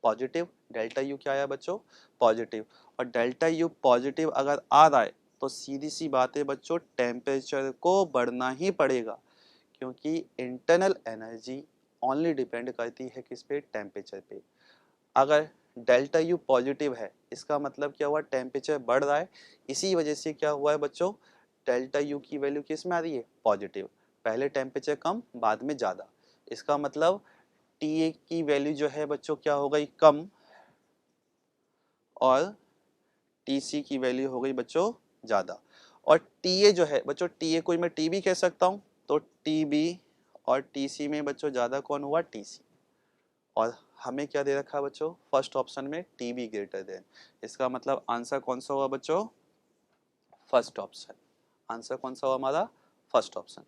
पॉजिटिव। डेल्टा यू क्या आया बच्चों, पॉजिटिव। और डेल्टा यू पॉजिटिव अगर आ रहा है तो सीधी सी बात है बच्चों, टेम्परेचर को बढ़ना ही पड़ेगा, क्योंकि इंटरनल एनर्जी ओनली डिपेंड करती है किस पे, टेम्परेचर पे। अगर डेल्टा यू पॉजिटिव है इसका मतलब क्या हुआ, टेम्परेचर बढ़ रहा है। इसी वजह से क्या हुआ है बच्चों, डेल्टा यू की वैल्यू किस में आ रही है, पॉजिटिव। पहले टेम्परेचर कम, बाद में ज़्यादा। इसका मतलब टी ए की वैल्यू जो है बच्चों क्या हो गई, कम, और टी सी की वैल्यू हो गई बच्चों ज़्यादा। और टी ए जो है बच्चों, टी ए को मैं टी बी कह सकता हूँ, तो टी बी और टी सी में बच्चों ज़्यादा कौन हुआ, टी सी। और हमें क्या दे रखा है बच्चों, फर्स्ट ऑप्शन में टी बी ग्रेटर देन। इसका मतलब आंसर कौन सा हुआ बच्चों, फर्स्ट ऑप्शन। आंसर कौन सा हुआ हमारा, फर्स्ट ऑप्शन।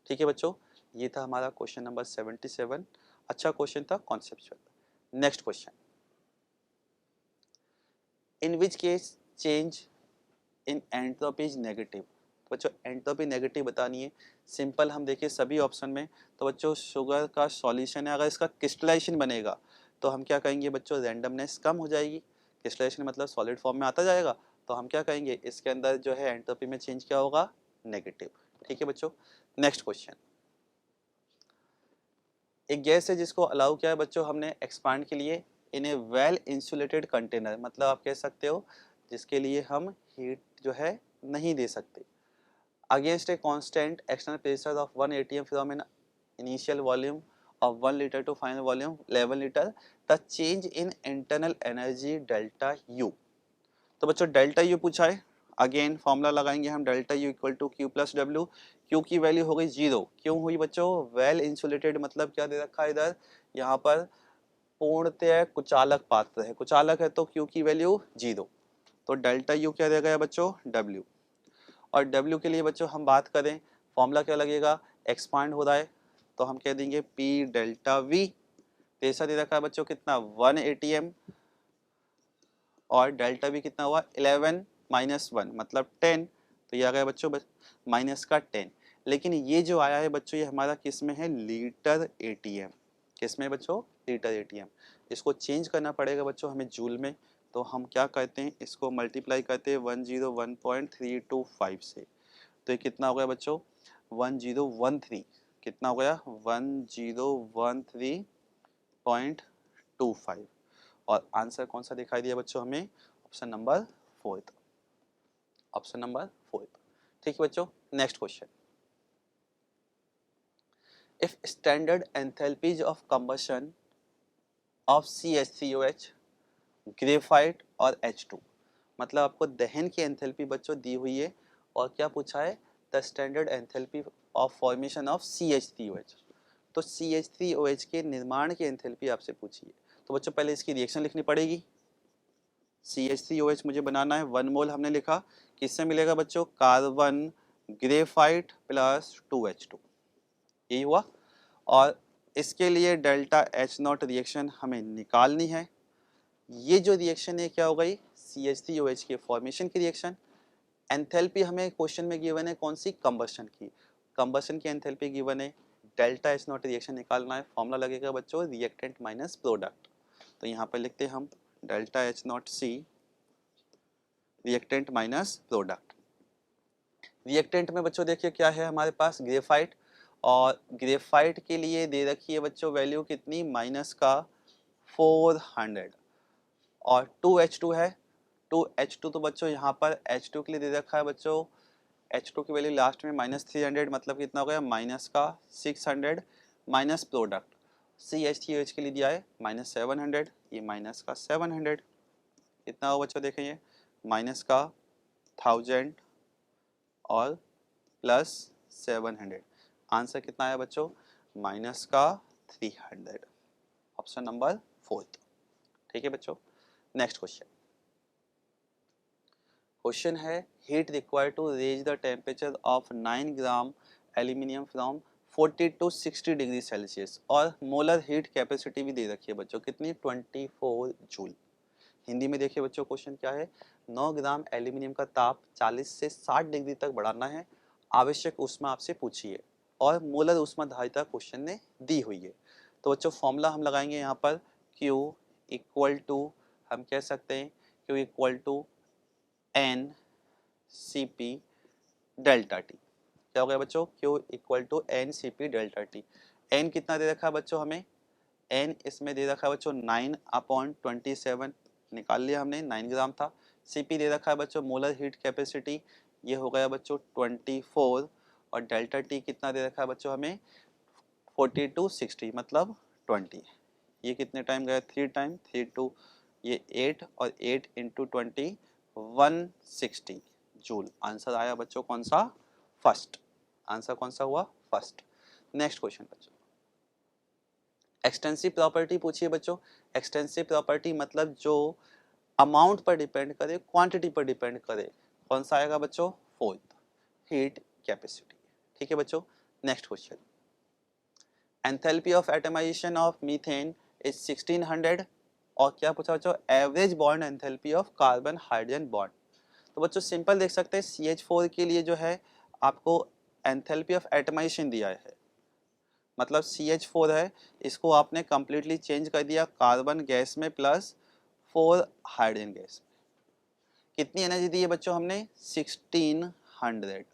ठीक है बच्चों, ये था हमारा क्वेश्चन नंबर 77। अच्छा क्वेश्चन था, conceptual. Next question, in which case change in entropy is negative. बच्चों एंट्रोपी नेगेटिव बतानी है, सिंपल हम देखिए सभी ऑप्शन में। तो बच्चों शुगर का सॉल्यूशन है, अगर इसका क्रिस्टलाइजेशन बनेगा तो हम क्या कहेंगे बच्चों, रैंडमनेस कम हो जाएगी। क्रिस्टलाइजेशन मतलब सॉलिड फॉर्म में आता जाएगा, तो हम क्या कहेंगे, इसके अंदर जो है एंट्रोपी में चेंज क्या होगा, नेगेटिव। ठीक है बच्चों, नेक्स्ट क्वेश्चन, एक गैस है जिसको अलाउ किया है बच्चों हमने एक्सपांड के लिए इन ए वेल इंसुलेटेड कंटेनर, मतलब आप कह सकते हो जिसके लिए हम हीट जो है नहीं दे सकते, against a constant external pressure of 1 atm from an initial volume of 1 liter to final volume 11 liter, the change in internal energy delta U। तो बच्चों डेल्टा यू पूछा है, अगेन फॉर्मूला लगाएंगे हम, delta U equal to Q plus W. Q की value हो गई 0, क्यों हुई बच्चों, वेल इंसुलेटेड मतलब क्या दे रखा है इधर, यहाँ पर पूर्णतः कुचालक पात्र है, कुचालक है तो क्यू की वैल्यू 0। तो डेल्टा यू क्या दे गया बच्चों, डब्ल्यू। और W के लिए बच्चों हम बात करें, फॉर्मूला क्या लगेगा, एक्सपांड हो रहा है तो हम कह देंगे P डेल्टा V। तेसा दे रखा है बच्चों कितना, 1 ATM, और डेल्टा V कितना हुआ, 11 माइनस 1 मतलब 10। तो ये आ गया बच्चों माइनस का 10। लेकिन ये जो आया है बच्चों ये हमारा किस में है, लीटर ATM। किस में बच्चों, लीटर ATM। इसको चेंज करना पड़ेगा बच्चों हमें जूल में। तो हम क्या कहते हैं, इसको मल्टीप्लाई करते हैं 101.325 से। तो ये कितना हो गया बच्चों, 1013। कितना हो गया, 1013.25। और आंसर कौन सा दिखाई दिया बच्चों हमें, ऑप्शन नंबर 4, ऑप्शन नंबर 4। ठीक है बच्चों, next question, if standard enthalpies of combustion of CH3OH, graphite और H2, मतलब आपको दहन की एंथैल्पी बच्चों दी हुई है, और क्या पूछा है, the standard enthalpy of formation of CH3OH। तो CH3OH के निर्माण की एंथैल्पी आपसे पूछी है। तो बच्चों पहले इसकी रिएक्शन लिखनी पड़ेगी। CH3OH मुझे बनाना है, 1 मोल हमने लिखा, किससे मिलेगा बच्चों, कार्बन ग्रेफाइट प्लस 2H2, यही हुआ। और इसके लिए डेल्टा H0 रिएक्शन हमें निकालनी है। ये जो रिएक्शन है क्या हो गई, CH3OH के फॉर्मेशन की रिएक्शन। एंथैल्पी हमें क्वेश्चन में गिवन है कौन सी, कंबशन की, कंबशन की एंथैल्पी गिवन है, डेल्टा H0 रिएक्शन निकालना है। फॉर्मूला लगेगा बच्चों रिएक्टेंट माइनस प्रोडक्ट। तो यहाँ पर लिखते हैं हम delta H0C reactant minus product. Reactant में बच्चों देखिए क्या है हमारे पास, ग्रेफाइट, और ग्रेफाइट के लिए दे रखी है बच्चों वैल्यू कितनी, माइनस का 400, और 2H2 है, 2H2 तो बच्चों यहाँ पर H2 के लिए दे रखा है बच्चों, H2 की वैल्यू लास्ट में -300, मतलब कितना हो गया, माइनस का 600, माइनस प्रोडक्ट CH3OH के लिए दिया है -700, ये माइनस का 700, कितना हो बच्चों देखें, ये माइनस का 1000 और प्लस 700। आंसर कितना आया बच्चों, माइनस का 300, ऑप्शन नंबर 4। ठीक है बच्चों, नेक्स्ट क्वेश्चन, क्वेश्चन है heat required to raise the temperature of 9 gram aluminium from 40 to 60 degree Celsius, और मोलर हीट कैपेसिटी भी दे रखी है बच्चों कितनी, 24 जूल। हिंदी में देखिए बच्चों क्वेश्चन क्या है, 9 ग्राम एल्यूमिनियम का ताप 40 से 60 डिग्री तक बढ़ाना है, आवश्यक ऊष्मा आपसे पूछिए और मोलर ऊष्मा धारिता क्वेश्चन ने दी हुई है। तो बच्चों फॉर्मूला हम लगाएंगे यहाँ पर Q इक्वल टू, हम कह सकते हैं Q equal to N C P delta T. क्या हो गया बच्चों, Q equal to N C P delta T. N कितना दे रखा है बच्चों हमें, एन इसमें दे रखा है बच्चों 9/27, निकाल लिया हमने, 9 ग्राम था। सीपी दे रखा है बच्चों मोलर हीट कैपेसिटी, ये हो गया बच्चों 24, और डेल्टा टी कितना दे रखा है बच्चों हमें 4260 मतलब 20। ये कितने टाइम गया, 3 टाइम, 3 2 ये 8, और 8 इंटू 20 160 जूल। आंसर आया बच्चों कौन सा, फर्स्ट। आंसर कौन सा हुआ, फर्स्ट। नेक्स्ट क्वेश्चन बच्चों, एक्सटेंसिव प्रॉपर्टी पूछिए बच्चों। एक्सटेंसिव प्रॉपर्टी मतलब जो अमाउंट पर डिपेंड करे, क्वांटिटी पर डिपेंड करे, कौन सा आएगा बच्चों, फोर्थ, हीट कैपेसिटी। ठीक है बच्चों। Next question, enthalpy of atomization of methane is 1600, और क्या पूछा बच्चों, average bond enthalpy of carbon hydrogen bond. तो बच्चों सिंपल देख सकते हैं, CH4 के लिए जो है आपको एंथैल्पी ऑफ एटमाइजेशन दिया है, मतलब CH4 है, इसको आपने कंप्लीटली चेंज कर दिया कार्बन गैस में प्लस 4 हाइड्रोजन गैस में। कितनी एनर्जी दी है बच्चों हमने, 1600।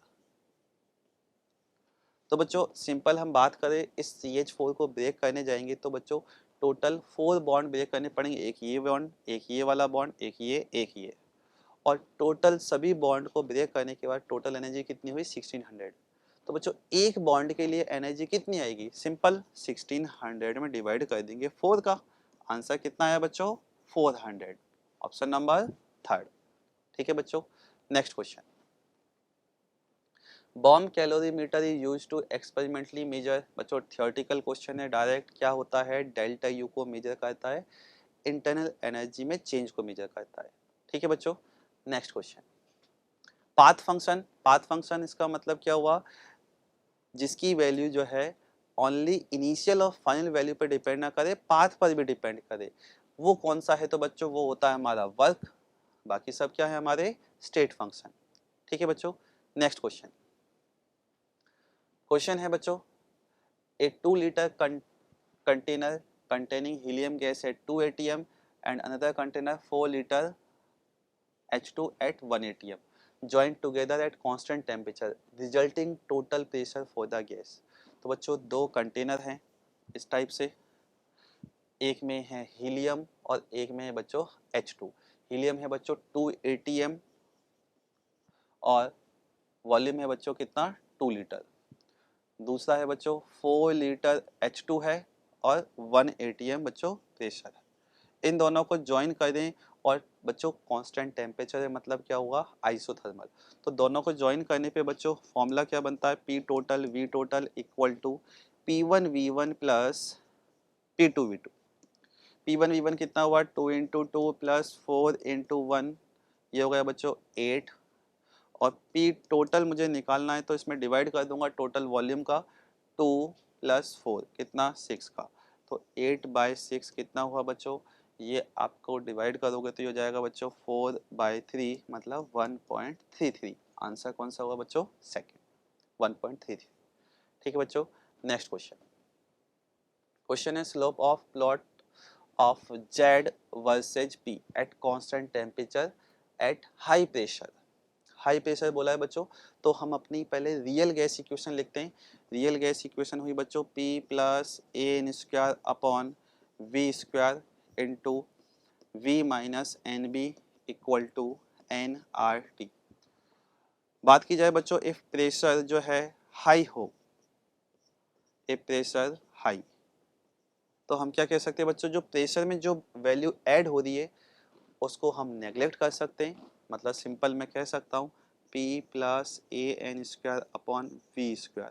तो बच्चों सिंपल हम बात करें, इस CH4 को ब्रेक करने जाएंगे तो बच्चों टोटल 4 बॉन्ड ब्रेक करने पड़ेंगे, एक ये बॉन्ड, एक ये वाला बॉन्ड, एक ये, और टोटल सभी बॉन्ड को ब्रेक करने के बाद टोटल एनर्जी कितनी हुई, 1600। तो बच्चों एक बॉन्ड के लिए एनर्जी कितनी आएगी, सिंपल 1600 में डिवाइड कर देंगे 4 का, आंसर कितना आया बच्चों, 400। Option number third. ठीक है बच्चों। Next question, bomb calorimeter is use to experimentally measure. बच्चों थियोरेटिकल क्वेश्चन है, डायरेक्ट क्या होता है, डेल्टा यू को मेजर करता है, इंटरनल एनर्जी में चेंज को मेजर करता है। ठीक है बच्चों। Next question, path function. Path function इसका मतलब क्या हुआ, जिसकी वैल्यू जो है ओनली इनिशियल और फाइनल वैल्यू पर डिपेंड ना करे, पाथ पर भी डिपेंड करे, वो कौन सा है, तो बच्चों वो होता है हमारा वर्क, बाकी सब क्या है हमारे स्टेट फंक्शन। ठीक है बच्चों। नेक्स्ट क्वेश्चन, क्वेश्चन है बच्चों, ए 2 litre container containing helium gas at 2 atm and another container 4 liter H2 at 1 atm joined together at constant temperature resulting total pressure for the gas। तो बच्चों दो कंटेनर हैं इस टाइप से, एक में है हीलियम और एक में है बच्चों H2। हीलियम है बच्चों 2 atm और वॉल्यूम है बच्चों कितना, 2 लीटर। दूसरा है बच्चों 4 लीटर H2 है और 1 atm बच्चों प्रेशर है। इन दोनों को ज्वाइन कर दें और बच्चों कांस्टेंट टेम्परेचर है, मतलब क्या हुआ, आइसोथर्मल। तो दोनों को ज्वाइन करने पे बच्चों फॉर्मूला क्या बनता है, P total V total equal to P1 V1 plus P2 V2। P1 V1 कितना हुआ, 2 इंटू 2 प्लस 4 इंटू 1, ये हो गया बच्चों 8, और P टोटल मुझे निकालना है तो इसमें डिवाइड कर दूंगा टोटल वॉल्यूम का, 2 प्लस 4 कितना, 6 का, तो 8/6 कितना हुआ बच्चों, ये आपको डिवाइड करोगे तो ये हो जाएगा बच्चों 4/3 मतलब 1.33। आंसर कौन सा हुआ बच्चों, सेकंड, 1.33। ठीक है बच्चों। नेक्स्ट क्वेश्चन, क्वेश्चन है slope of plot of Z versus P eight constant temperature at high pressure. High pressure बोला है बच्चों, तो हम अपनी पहले रियल गैस इक्वेशन लिखते हैं। रियल गैस इक्वेशन हुई बच्चों P plus A² upon V² into V minus NB equal to nRT। बात की जाए बच्चों इफ प्रेशर जो है हाई हो, इफ प्रेशर हाई, तो हम क्या कह सकते हैं बच्चों, जो प्रेशर में जो वैल्यू ऐड हो रही है उसको हम नेग्लेक्ट कर सकते हैं। मतलब सिंपल मैं कह सकता हूँ P plus AN² upon V²,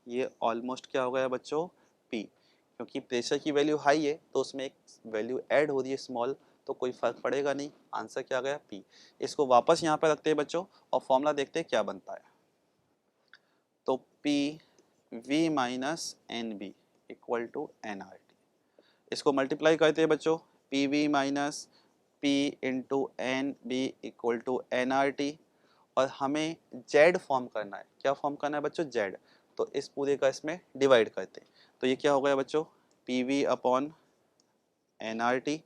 ये ऑलमोस्ट क्या हो गया बच्चों, P, क्योंकि प्रेशर की वैल्यू हाई है तो उसमें एक वैल्यू ऐड हो रही है स्मॉल, तो कोई फर्क पड़ेगा नहीं, आंसर क्या आ गया, P। इसको वापस यहाँ पर रखते हैं बच्चों और फॉर्मूला देखते हैं क्या बनता है। तो P V minus NB equal to nRT, इसको मल्टीप्लाई करते हैं बच्चों, PV minus P into N B equal to N R T, और हमें जेड फॉर्म करना है। क्या फॉर्म करना है बच्चों? जेड। तो इस पूरे का इसमें डिवाइड करते हैं, तो ये क्या हो गया बच्चों? P V upon N R T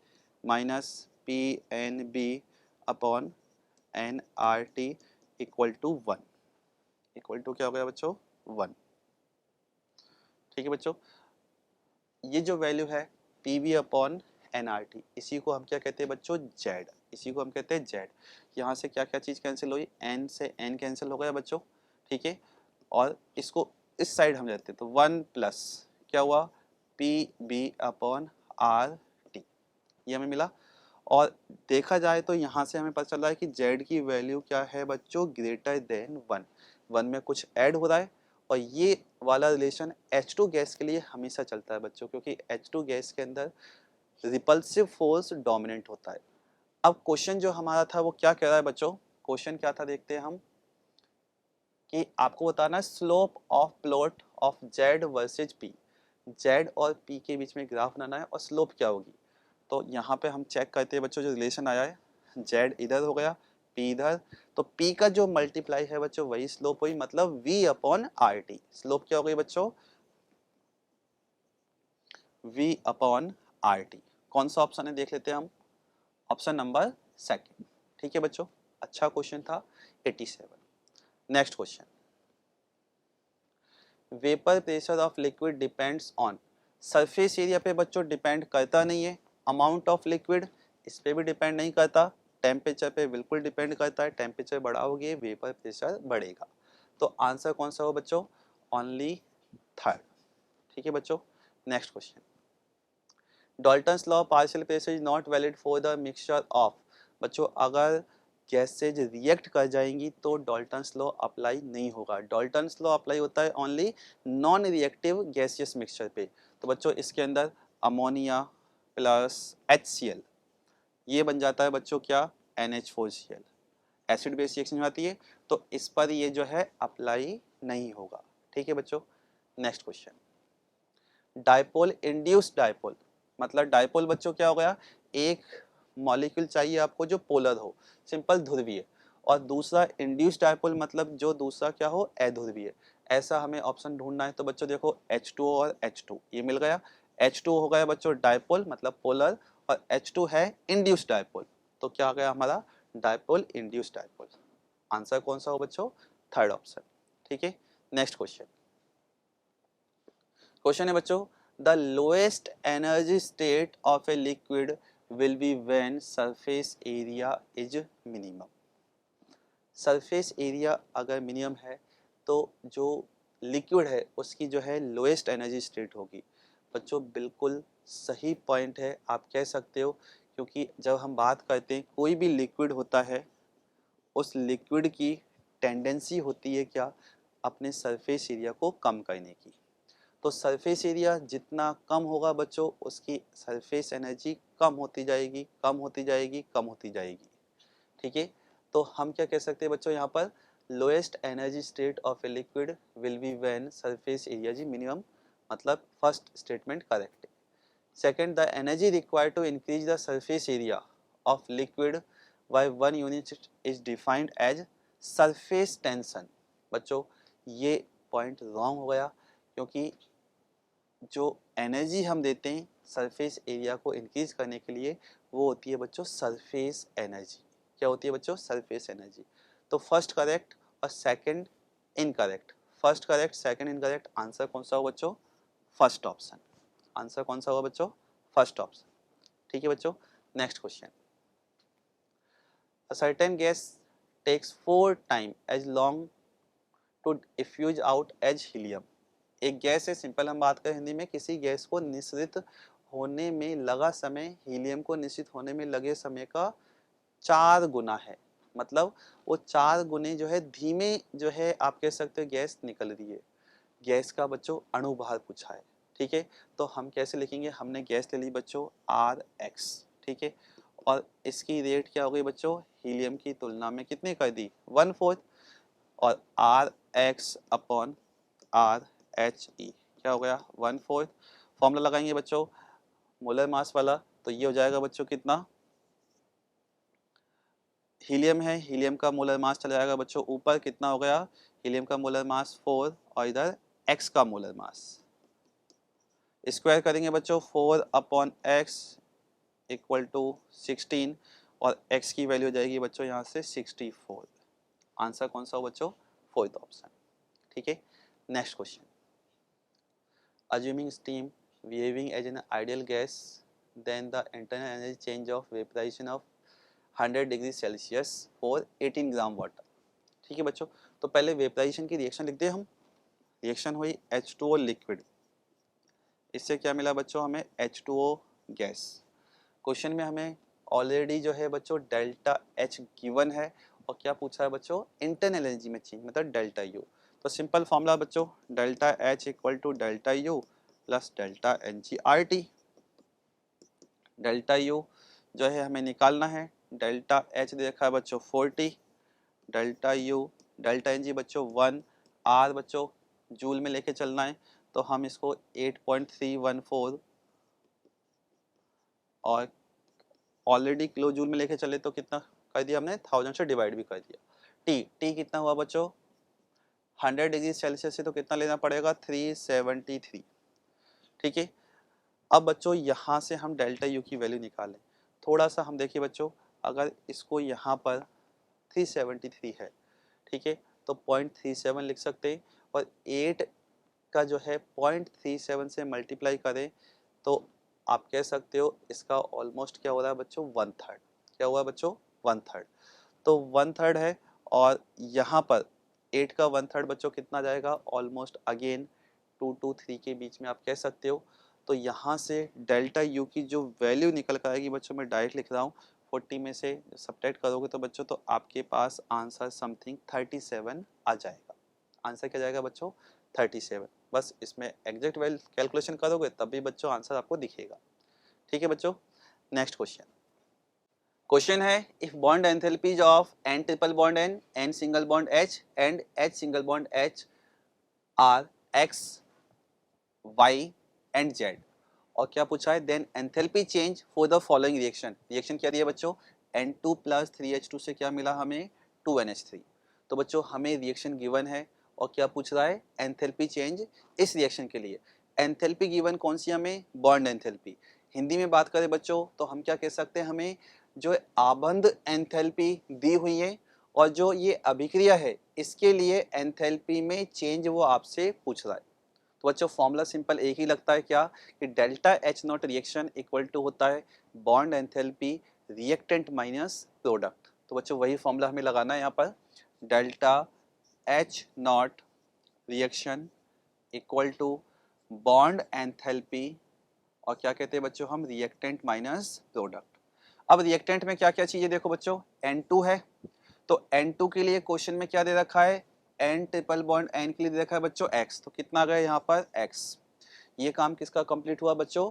minus P N B upon N R T equal to one. Equal to क्या हो गया बच्चों? वन। ठीक है बच्चों, ये जो वैल्यू है P V upon N R T, इसी को हम क्या कहते हैं बच्चों? जेड। इसी को हम कहते हैं जेड। यहाँ से क्या क्या चीज़ कैंसिल हुई? एन से एन कैंसिल हो गया बच्चों, ठीक है। और इसको इस साइड हम लेते हैं, तो वन प्लस क्या हुआ? P B upon R T, ये हमें मिला। और देखा जाए तो यहाँ से हमें पता चल रहा है कि z की वैल्यू क्या है बच्चों? Greater than one. वन में कुछ ऐड हो रहा है, और ये वाला रिलेशन H2 गैस के लिए हमेशा चलता है बच्चों, क्योंकि H2 गैस के अंदर रिपल्सिव फोर्स डोमिनेंट होता है। अब क्वेश्चन जो हमारा था वो क्या कह रहा है बच्चों? क्वेश्चन क्या था देखते हैं हम, कि आपको बताना है slope of plot of z versus p। z और p के बीच में ग्राफ बनाना है और स्लोप क्या होगी। तो यहाँ पे हम चेक करते हैं बच्चों, जो रिलेशन आया है z इधर हो गया, p इधर, तो p का जो मल्टीप्लाई है बच्चों वही स्लोप हुई, मतलब v upon R T. Slope क्या हो गई बच्चों? v upon R T. कौन सा ऑप्शन है देख लेते हैं हम, ऑप्शन नंबर सेकंड। ठीक है बच्चों, अच्छा क्वेश्चन था 87। Next question, vapour pressure of liquid depends on. Surface area पे बच्चों डिपेंड करता नहीं है, अमाउंट ऑफ लिक्विड इस पे भी डिपेंड नहीं करता, टेम्परेचर पे बिल्कुल डिपेंड करता है। टेम्परेचर बढ़ाओगे वेपर प्रेशर बढ़ेगा। तो आंसर कौन सा हो बच्चों? Only third. ठीक है बच्चों, next question, Dalton's law partial pressure is not valid for the mixture of. बच्चों अगर गैसेज रिएक्ट कर जाएंगी तो डाल्टन्स लॉ अप्लाई नहीं होगा। डाल्टन्स लॉ अप्लाई होता है only non reactive gaseous mixture पे। तो बच्चों इसके अंदर अमोनिया प्लस HCl, ये बन जाता है बच्चों क्या? NH4Cl। एसिड बेस रिएक्शन आती है, तो इस पर ये जो है अप्लाई नहीं होगा। ठीक है बच्चों, next question, dipole induced dipole, मतलब डायपोल बच्चों क्या हो गया? एक मॉलिक्यूल चाहिए आपको जो पोलर हो, सिंपल ध्रुवीय, और दूसरा इंड्यूस्ड डायपोल मतलब जो दूसरा क्या हो? अध्रुवीय। ऐसा हमें ऑप्शन ढूंढना है, तो बच्चों देखो H2 और H2 ये मिल गया। H2 हो गया बच्चों डायपोल मतलब पोलर, और H2 है इंड्यूस्ड डायपोल, तो क्या आ गया हमारा? Dipole induced dipole. आंसर कौन सा हो बच्चों? Third option. ठीक है, नेक्स्ट क्वेश्चन, क्वेश्चन है बच्चों, the lowest energy state of a liquid will be when surface area is minimum. Surface area अगर मिनिमम है तो जो लिक्विड है उसकी जो है लोएस्ट एनर्जी स्टेट होगी। बच्चों बिल्कुल सही पॉइंट है, आप कह सकते हो, क्योंकि जब हम बात करते हैं कोई भी लिक्विड होता है, उस लिक्विड की टेंडेंसी होती है क्या? अपने सरफेस एरिया को कम करने की। तो सरफेस एरिया जितना कम होगा बच्चों, उसकी सरफेस एनर्जी कम होती जाएगी, कम होती जाएगी, कम होती जाएगी। ठीक है, तो हम क्या कह सकते हैं बच्चों यहाँ पर? Lowest energy state of a liquid will be when surface area जी मिनिमम, मतलब फर्स्ट स्टेटमेंट करेक्ट है। Second, the energy required to increase the surface area of liquid by one unit is defined as surface tension. बच्चों ये point wrong हो गया, क्योंकि जो energy हम देते हैं सरफेस एरिया को इंक्रीज करने के लिए वो होती है बच्चों सरफेस एनर्जी। क्या होती है बच्चों? Surface energy. तो फर्स्ट करेक्ट और second incorrect, first correct second incorrect, answer कौन सा होगा बच्चों? First option. आंसर कौन सा होगा बच्चों? First option. ठीक है बच्चों, next question, a certain gas takes 4 time as long to diffuse out as helium. एक गैस है, सिंपल हम बात करें हिंदी में, किसी गैस को निःसृत होने में लगा समय हीलियम को निश्चित होने में लगे समय का 4 गुना है। मतलब वो 4 गुने जो है धीमे जो है आप कह सकते हो गैस निकल रही है। गैस का बच्चों अणुभार पूछा है। ठीक है, तो हम कैसे लिखेंगे? हमने गैस ले ली बच्चों RX, ठीक है, और इसकी रेट क्या हो गई बच्चों? हीलियम की तुलना में कितने कर दी? 1/4, और RX अपॉन RHE क्या हो गया? 1/4। फॉर्मूला लगाएंगे बच्चों मोलर मास वाला, तो ये हो जाएगा बच्चों कितना? हीलियम है, हीलियम का मोलर मास चला जाएगा बच्चों ऊपर, कितना हो गया, हीलियम का मोलर मास 4 और इधर x का मोलर मास, स्क्वायर करेंगे बच्चों 4 अपॉन x इक्वल टू 16 और x की वैल्यू हो जाएगी बच्चों यहाँ से 64। आंसर कौन सा हो बच्चों, फोर्थ ऑप्शन। ठीक है, next question. Assuming steam behaving as an ideal gas, then the internal energy change of vaporization of 100 degree Celsius for 18 gram water. ठीक है बच्चों, तो पहले वेपराइजेशन की रिएक्शन लिखते हैं हम। रिएक्शन हुई H2O लिक्विड, इससे क्या मिला बच्चों हमें, H2O गैस। क्वेश्चन में हमें ऑलरेडी जो है बच्चों डेल्टा H गिवन है और क्या पूछा है बच्चों, इंटरनल एनर्जी में चेंज मतलब डेल्टा U। तो सिंपल फॉर्मूला बच्चों delta H equal to delta U plus delta NGRT। Delta U जो है हमें निकालना है, डेल्टा H दे रखा है बच्चों 40, डेल्टा U डेल्टा NG बच्चों 1, R बच्चों जूल में लेके चलना है तो हम इसको 8.314 और ऑलरेडी किलो जूल में लेके चले तो कितना कर दिया हमने, 1000 से डिवाइड भी कर दिया। टी कितना हुआ बच्चों, 100 डिग्री सेल्सियस से तो कितना लेना पड़ेगा, 373। ठीक है, अब बच्चों यहाँ से हम डेल्टा यू की वैल्यू निकालें। थोड़ा सा हम देखिए बच्चों, अगर इसको यहाँ पर 373 है, ठीक है, तो 0.37 लिख सकते हैं और 8 का जो है 0.37 से मल्टीप्लाई करें तो आप कह सकते हो इसका ऑलमोस्ट क्या हो रहा है बच्चों, 1/3। क्या हुआ बच्चों, 1/3। तो 1/3 है और यहाँ पर 8 का 1/3 बच्चों कितना जाएगा, ऑलमोस्ट अगेन 2 to 3 के बीच में आप कह सकते हो। तो यहाँ से डेल्टा यू की जो वैल्यू निकल कर आएगी बच्चों, मैं डायरेक्ट लिख रहा हूँ, 40 में से सब्ट्रैक्ट करोगे तो बच्चों तो आपके पास आंसर समथिंग 37 आ जाएगा। आंसर क्या जाएगा बच्चों, 37। बस इसमें एग्जैक्ट वैल्यू कैलकुलेशन करोगे तब भी बच्चों आंसर आपको दिखेगा। ठीक है बच्चों, नेक्स्ट क्वेश्चन। क्वेश्चन है if bond enthalpies of N triple bond N, N single bond H and H single bond H are X Y and Z, और क्या पूछा है, then enthalpy change for the following reaction. Reaction क्या दिया बच्चों, N2 plus 3H2 से क्या मिला हमें, 2NH3। तो बच्चों हमें रिएक्शन गिवन है और क्या पूछ रहा है, एंथैल्पी चेंज इस रिएक्शन के लिए। एंथैल्पी गिवन कौन सी हमें, बॉन्ड एंथैल्पी। हिंदी में बात करें बच्चों तो हम क्या कह सकते हैं, हमें जो आबंध एंथैल्पी दी हुई है और जो ये अभिक्रिया है इसके लिए एंथैल्पी में चेंज वो आपसे पूछ रहा है। तो बच्चों फॉर्मूला सिंपल एक ही लगता है, क्या कि delta H naught reaction equal to होता है bond enthalpy reactant minus product. तो बच्चों वही फॉर्मूला हमें लगाना है यहाँ पर, delta H naught reaction equal to bond enthalpy और क्या कहते हैं बच्चों हम, रिएक्टेंट माइनस प्रोडक्ट। अब रिएक्टेंट में क्या क्या चीजें देखो बच्चों, N2 है तो N2 के लिए क्वेश्चन में क्या दे रखा है, N ट्रिपल बॉन्ड N के लिए दे रखा है बच्चों X, तो कितना आ गया यहाँ पर X। ये काम किसका कंप्लीट हुआ बच्चों,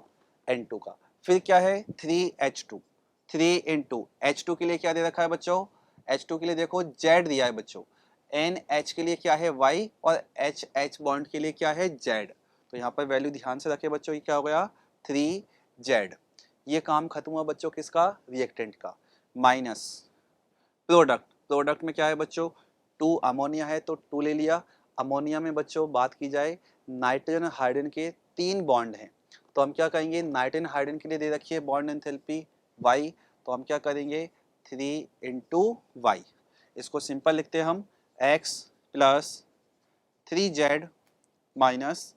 N2 का। फिर क्या है 3H2, 3 into H2 के लिए क्या दे रखा है बच्चों, H2 के लिए देखो Z दिया है बच्चों, NH के लिए क्या है Y और HH बॉन्ड के लिए क्या है Z। तो यहाँ पर वैल्यू ध्यान से रखे बच्चों, ये क्या हो गया 3Z। ये काम खत्म हुआ बच्चों किसका, रिएक्टेंट का। माइनस प्रोडक्ट, प्रोडक्ट में क्या है बच्चों, 2 अमोनिया है तो 2 ले लिया। अमोनिया में बच्चों बात की जाए नाइट्रोजन और हाइड्रोजन के 3 बॉन्ड हैं तो हम क्या कहेंगे, नाइट्रोजन हाइड्रोजन के लिए दे रखी है बॉन्ड एंथैल्पी Y, तो हम क्या करेंगे 3 into Y। इसको सिंपल लिखते हैं हम X plus 3Z minus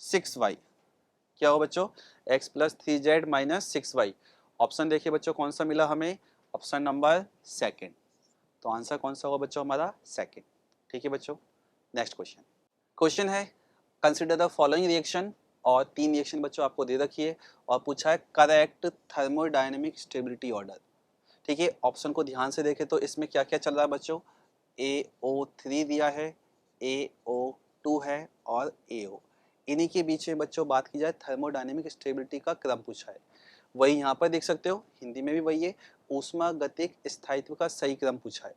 6Y। क्या हो बच्चों, x plus 3Z minus 6Y। Option देखिए बच्चों कौन सा मिला हमें, ऑप्शन नंबर सेकंड। तो आंसर कौन सा होगा बच्चों हमारा, सेकंड। ठीक है बच्चों, नेक्स्ट क्वेश्चन। क्वेश्चन है कंसिडर द फॉलोइंग रिएक्शन, और 3 रिएक्शन बच्चों आपको दे रखी है और पूछा है करेक्ट थर्मोडायनेमिक स्टेबिलिटी ऑर्डर। ठीक है, ऑप्शन को ध्यान से देखें तो इसमें क्या क्या चल रहा है बच्चों, AO3 दिया है, AO2 है और AO। इन्हीं के बीच में बच्चों बात की जाए थर्मोडायनेमिक स्टेबिलिटी का क्रम पूछा है, वही यहाँ पर देख सकते हो, हिंदी में भी वही है, ऊष्मागतिक स्थायित्व का सही क्रम पूछा है।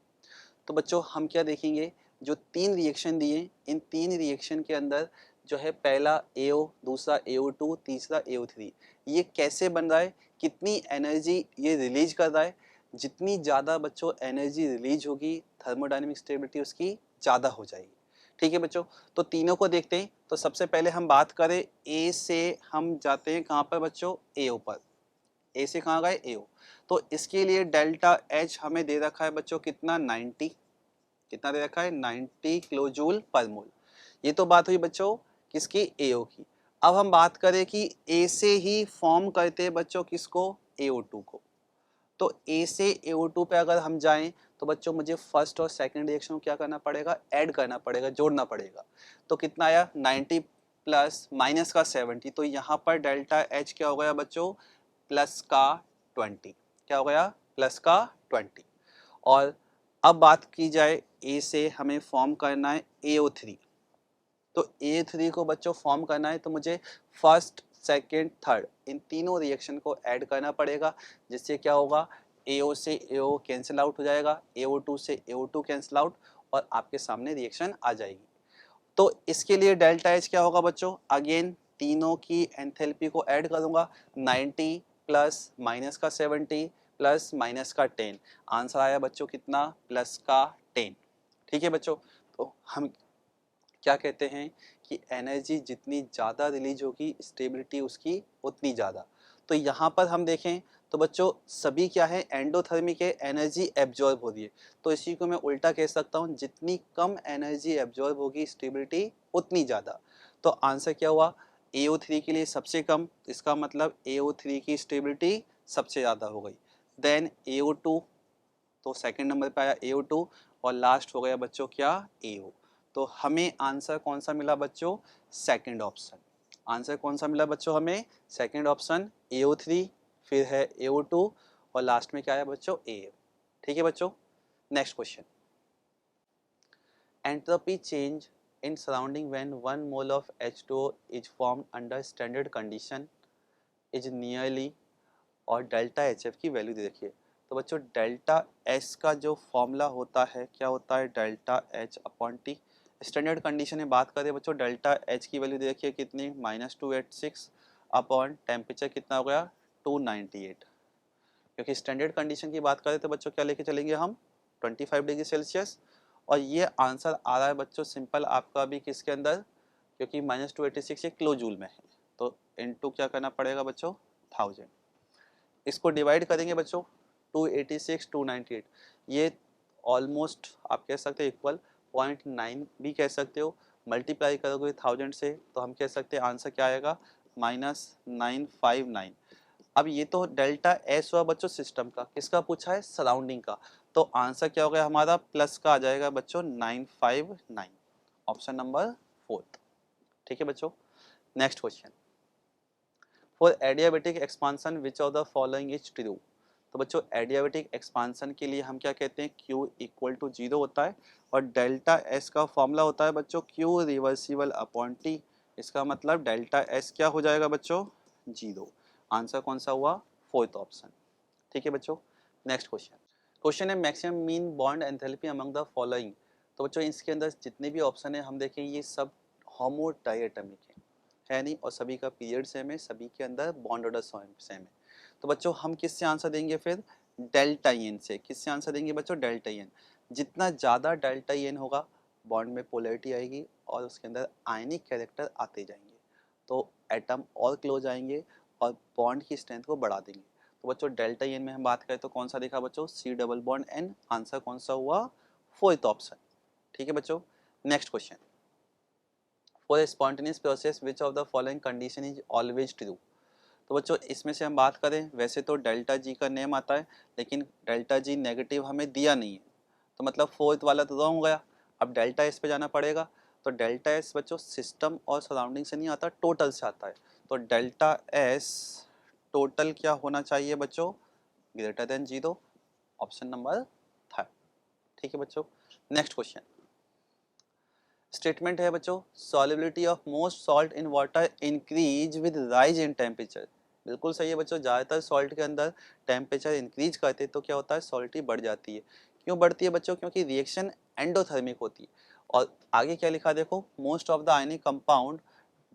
तो बच्चों हम क्या देखेंगे, जो 3 रिएक्शन दिए इन 3 रिएक्शन के अंदर जो है पहला AO, दूसरा AO2, तीसरा AO3, ये कैसे बन रहा है, कितनी एनर्जी ये रिलीज कर रहा है, जितनी ज़्यादा बच्चों एनर्जी रिलीज होगी थर्मोडायनेमिक स्टेबिलिटी उसकी ज़्यादा हो जाएगी। ठीक है बच्चों, तो तीनों को देखते हैं। तो सबसे पहले हम बात करें ए से, हम जाते हैं कहाँ पर बच्चों, एओ पर। ए से कहाँ गए, एओ। तो इसके लिए डेल्टा एच हमें दे रखा है बच्चों कितना, 90। कितना दे रखा है, 90 किलो जूल पर मोल। ये तो बात हुई बच्चों किसकी, एओ की। अब हम बात करें कि ए से ही फॉर्म करते हैं बच्चों किसको, एओ2 को। तो ए से एओ2 पे अगर हम जाएं तो बच्चों मुझे फर्स्ट और सेकंड रिएक्शन को क्या करना पड़ेगा, ऐड करना पड़ेगा, जोड़ना पड़ेगा। तो कितना आया, 90 प्लस माइनस का 70। तो यहाँ पर डेल्टा एच क्या हो गया बच्चों, प्लस का 20। क्या हो गया, प्लस का 20। और अब बात की जाए ए से हमें फॉर्म करना है एओ3। तो A3 को बच्चों फॉर्म करना है तो मुझे फर्स्ट सेकेंड थर्ड इन तीनों रिएक्शन को ऐड करना पड़ेगा, जिससे क्या होगा, AO से AO कैंसिल आउट हो जाएगा, AO2 से AO2 कैंसिल आउट, और आपके सामने रिएक्शन आ जाएगी। तो इसके लिए डेल्टा एच क्या होगा बच्चों, अगेन तीनों की एंथैल्पी को ऐड करूंगा, 90 प्लस माइनस का 70 प्लस माइनस का 10। आंसर आया बच्चों कितना, प्लस का 10। ठीक है बच्चों, तो हम क्या कहते हैं कि एनर्जी जितनी ज़्यादा रिलीज होगी स्टेबिलिटी उसकी उतनी ज़्यादा। तो यहाँ पर हम देखें तो बच्चों सभी क्या है, एंडोथर्मिक है, एनर्जी एब्जॉर्ब हो रही है। तो इसी को मैं उल्टा कह सकता हूँ, जितनी कम एनर्जी एब्जॉर्ब होगी स्टेबिलिटी उतनी ज़्यादा। तो आंसर क्या हुआ, AO3 के लिए सबसे कम, इसका मतलब AO3 की स्टेबिलिटी सबसे ज़्यादा हो गई। देन AO2, तो सेकंड नंबर पे आया AO2, और लास्ट हो गया बच्चों क्या, AO। तो हमें आंसर कौन सा मिला बच्चों, सेकंड ऑप्शन। आंसर कौन सा मिला बच्चों हमें, सेकंड ऑप्शन AO3, फिर है AO2, और लास्ट में क्या है बच्चों, AO। ठीक है बच्चों, next question. Entropy change in surrounding when 1 mole of H2O is formed under standard condition is nearly, और डेल्टा एच एफ की वैल्यू दे रखी है। तो बच्चों डेल्टा एस का जो फॉर्मूला होता है क्या होता है, delta H upon T. Standard condition में बात करें बच्चों, डेल्टा एच की वैल्यू दे रखी है कितनी, -286 अपॉन टेम्परेचर कितना हो गया, 298। क्योंकि स्टैंडर्ड कंडीशन की बात करें तो बच्चों क्या लेके चलेंगे हम, 25 डिग्री सेल्सियस। और ये आंसर आ रहा है बच्चों सिंपल आपका भी किसके अंदर, क्योंकि -286 ये किलो जूल में है, तो इनटू क्या करना पड़ेगा बच्चों, 1000। इसको डिवाइड करेंगे बच्चों, 286 298, ये ऑलमोस्ट आप कह सकते हो इक्वल, 0.9 भी कह सकते हो। मल्टीप्लाई करोगे 1000 से तो हम कह सकते हैं आंसर क्या आएगा, -959। अब ये तो डेल्टा एस हुआ बच्चों सिस्टम का, किसका पूछा है, सराउंडिंग का। तो आंसर क्या हो गया हमारा, प्लस का आ जाएगा बच्चों 959, ऑप्शन नंबर 4। ठीक है बच्चों, next question. For adiabatic expansion which of the following is true. तो बच्चों एडियाबेटिक एक्सपांसन के लिए हम क्या कहते हैं, Q इक्वल टू 0 होता है, और डेल्टा S का फॉर्मूला होता है बच्चों Q रिवर्सिबल अपॉन T। इसका मतलब डेल्टा S क्या हो जाएगा बच्चों, 0। आंसर कौन सा हुआ, फोर्थ ऑप्शन। ठीक है बच्चों, नेक्स्ट क्वेश्चन। क्वेश्चन है maximum mean bond enthalpy among the following. तो बच्चों इसके अंदर जितने भी ऑप्शन है हम देखें ये सब होमो डायटोमिक है नहीं, और सभी का पीरियड सेम है, सभी के अंदर बॉन्ड ऑर्डर सेम है। तो बच्चों हम किससे आंसर देंगे फिर, डेल्टा एन से। किससे आंसर देंगे बच्चों, डेल्टा एन। जितना ज़्यादा डेल्टा एन होगा बॉन्ड में पोलैरिटी आएगी और उसके अंदर आयनिक कैरेक्टर आते जाएंगे, तो एटम और क्लोज आएंगे और बॉन्ड की स्ट्रेंथ को बढ़ा देंगे। तो बच्चों डेल्टा एन में हम बात करें तो कौन सा देखा बच्चों, C double bond N. Answer कौन सा हुआ, फोर्थ ऑप्शन। ठीक है बच्चों, next question. For a spontaneous process which of the following condition is always true. तो बच्चों इसमें से हम बात करें, वैसे तो डेल्टा जी का नेम आता है, लेकिन डेल्टा जी नेगेटिव हमें दिया नहीं है, तो मतलब फोर्थ वाला तो रॉन्ग हो गया। अब डेल्टा एस पे जाना पड़ेगा। तो डेल्टा एस बच्चों सिस्टम और सराउंडिंग से नहीं आता, टोटल से आता है। तो डेल्टा एस टोटल क्या होना चाहिए बच्चों, ग्रेटर देन 0, ऑप्शन नंबर 3। ठीक है बच्चों, नेक्स्ट क्वेश्चन। स्टेटमेंट है बच्चों, solubility of most salt in water increase with rise in temperature. बिल्कुल सही है बच्चों, ज़्यादातर सॉल्ट के अंदर टेम्परेचर इंक्रीज करते तो क्या होता है, सॉल्टी बढ़ जाती है। क्यों बढ़ती है बच्चों, क्योंकि रिएक्शन एंडोथर्मिक होती है। और आगे क्या लिखा देखो, most of the ionic compound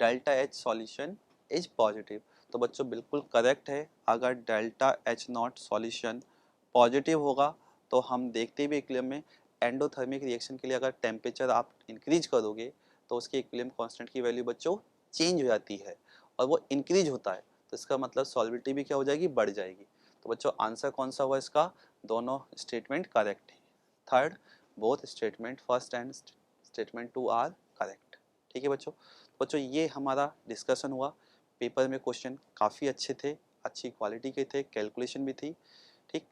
delta H solution is positive. तो बच्चों बिल्कुल करेक्ट है, अगर delta H not solution positive होगा तो हम देखते भी इक्विलिब्रियम में एंडोथर्मिक रिएक्शन के लिए अगर टेम्परेचर आप इंक्रीज करोगे तो उसके इक्विलिब्रियम कांस्टेंट की वैल्यू बच्चों चेंज हो जाती है और वो इंक्रीज होता है, तो इसका मतलब सॉल्विटी भी क्या हो जाएगी, बढ़ जाएगी। तो बच्चों आंसर कौन सा हुआ इसका, दोनों स्टेटमेंट करेक्ट है। Third, both statement first and statement two are correct. ठीक है बच्चों, बच्चों ये हमारा डिस्कशन हुआ। पेपर में क्वेश्चन काफ़ी अच्छे थे, अच्छी क्वालिटी के थे, कैलकुलेशन भी थी। ठीक,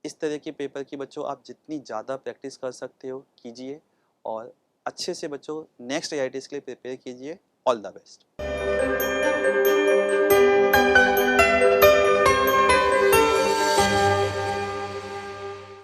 इस तरह के पेपर की बच्चों आप जितनी ज़्यादा प्रैक्टिस कर सकते हो कीजिए और अच्छे से बच्चों नेक्स्ट AITs के लिए प्रिपेयर कीजिए। All the best.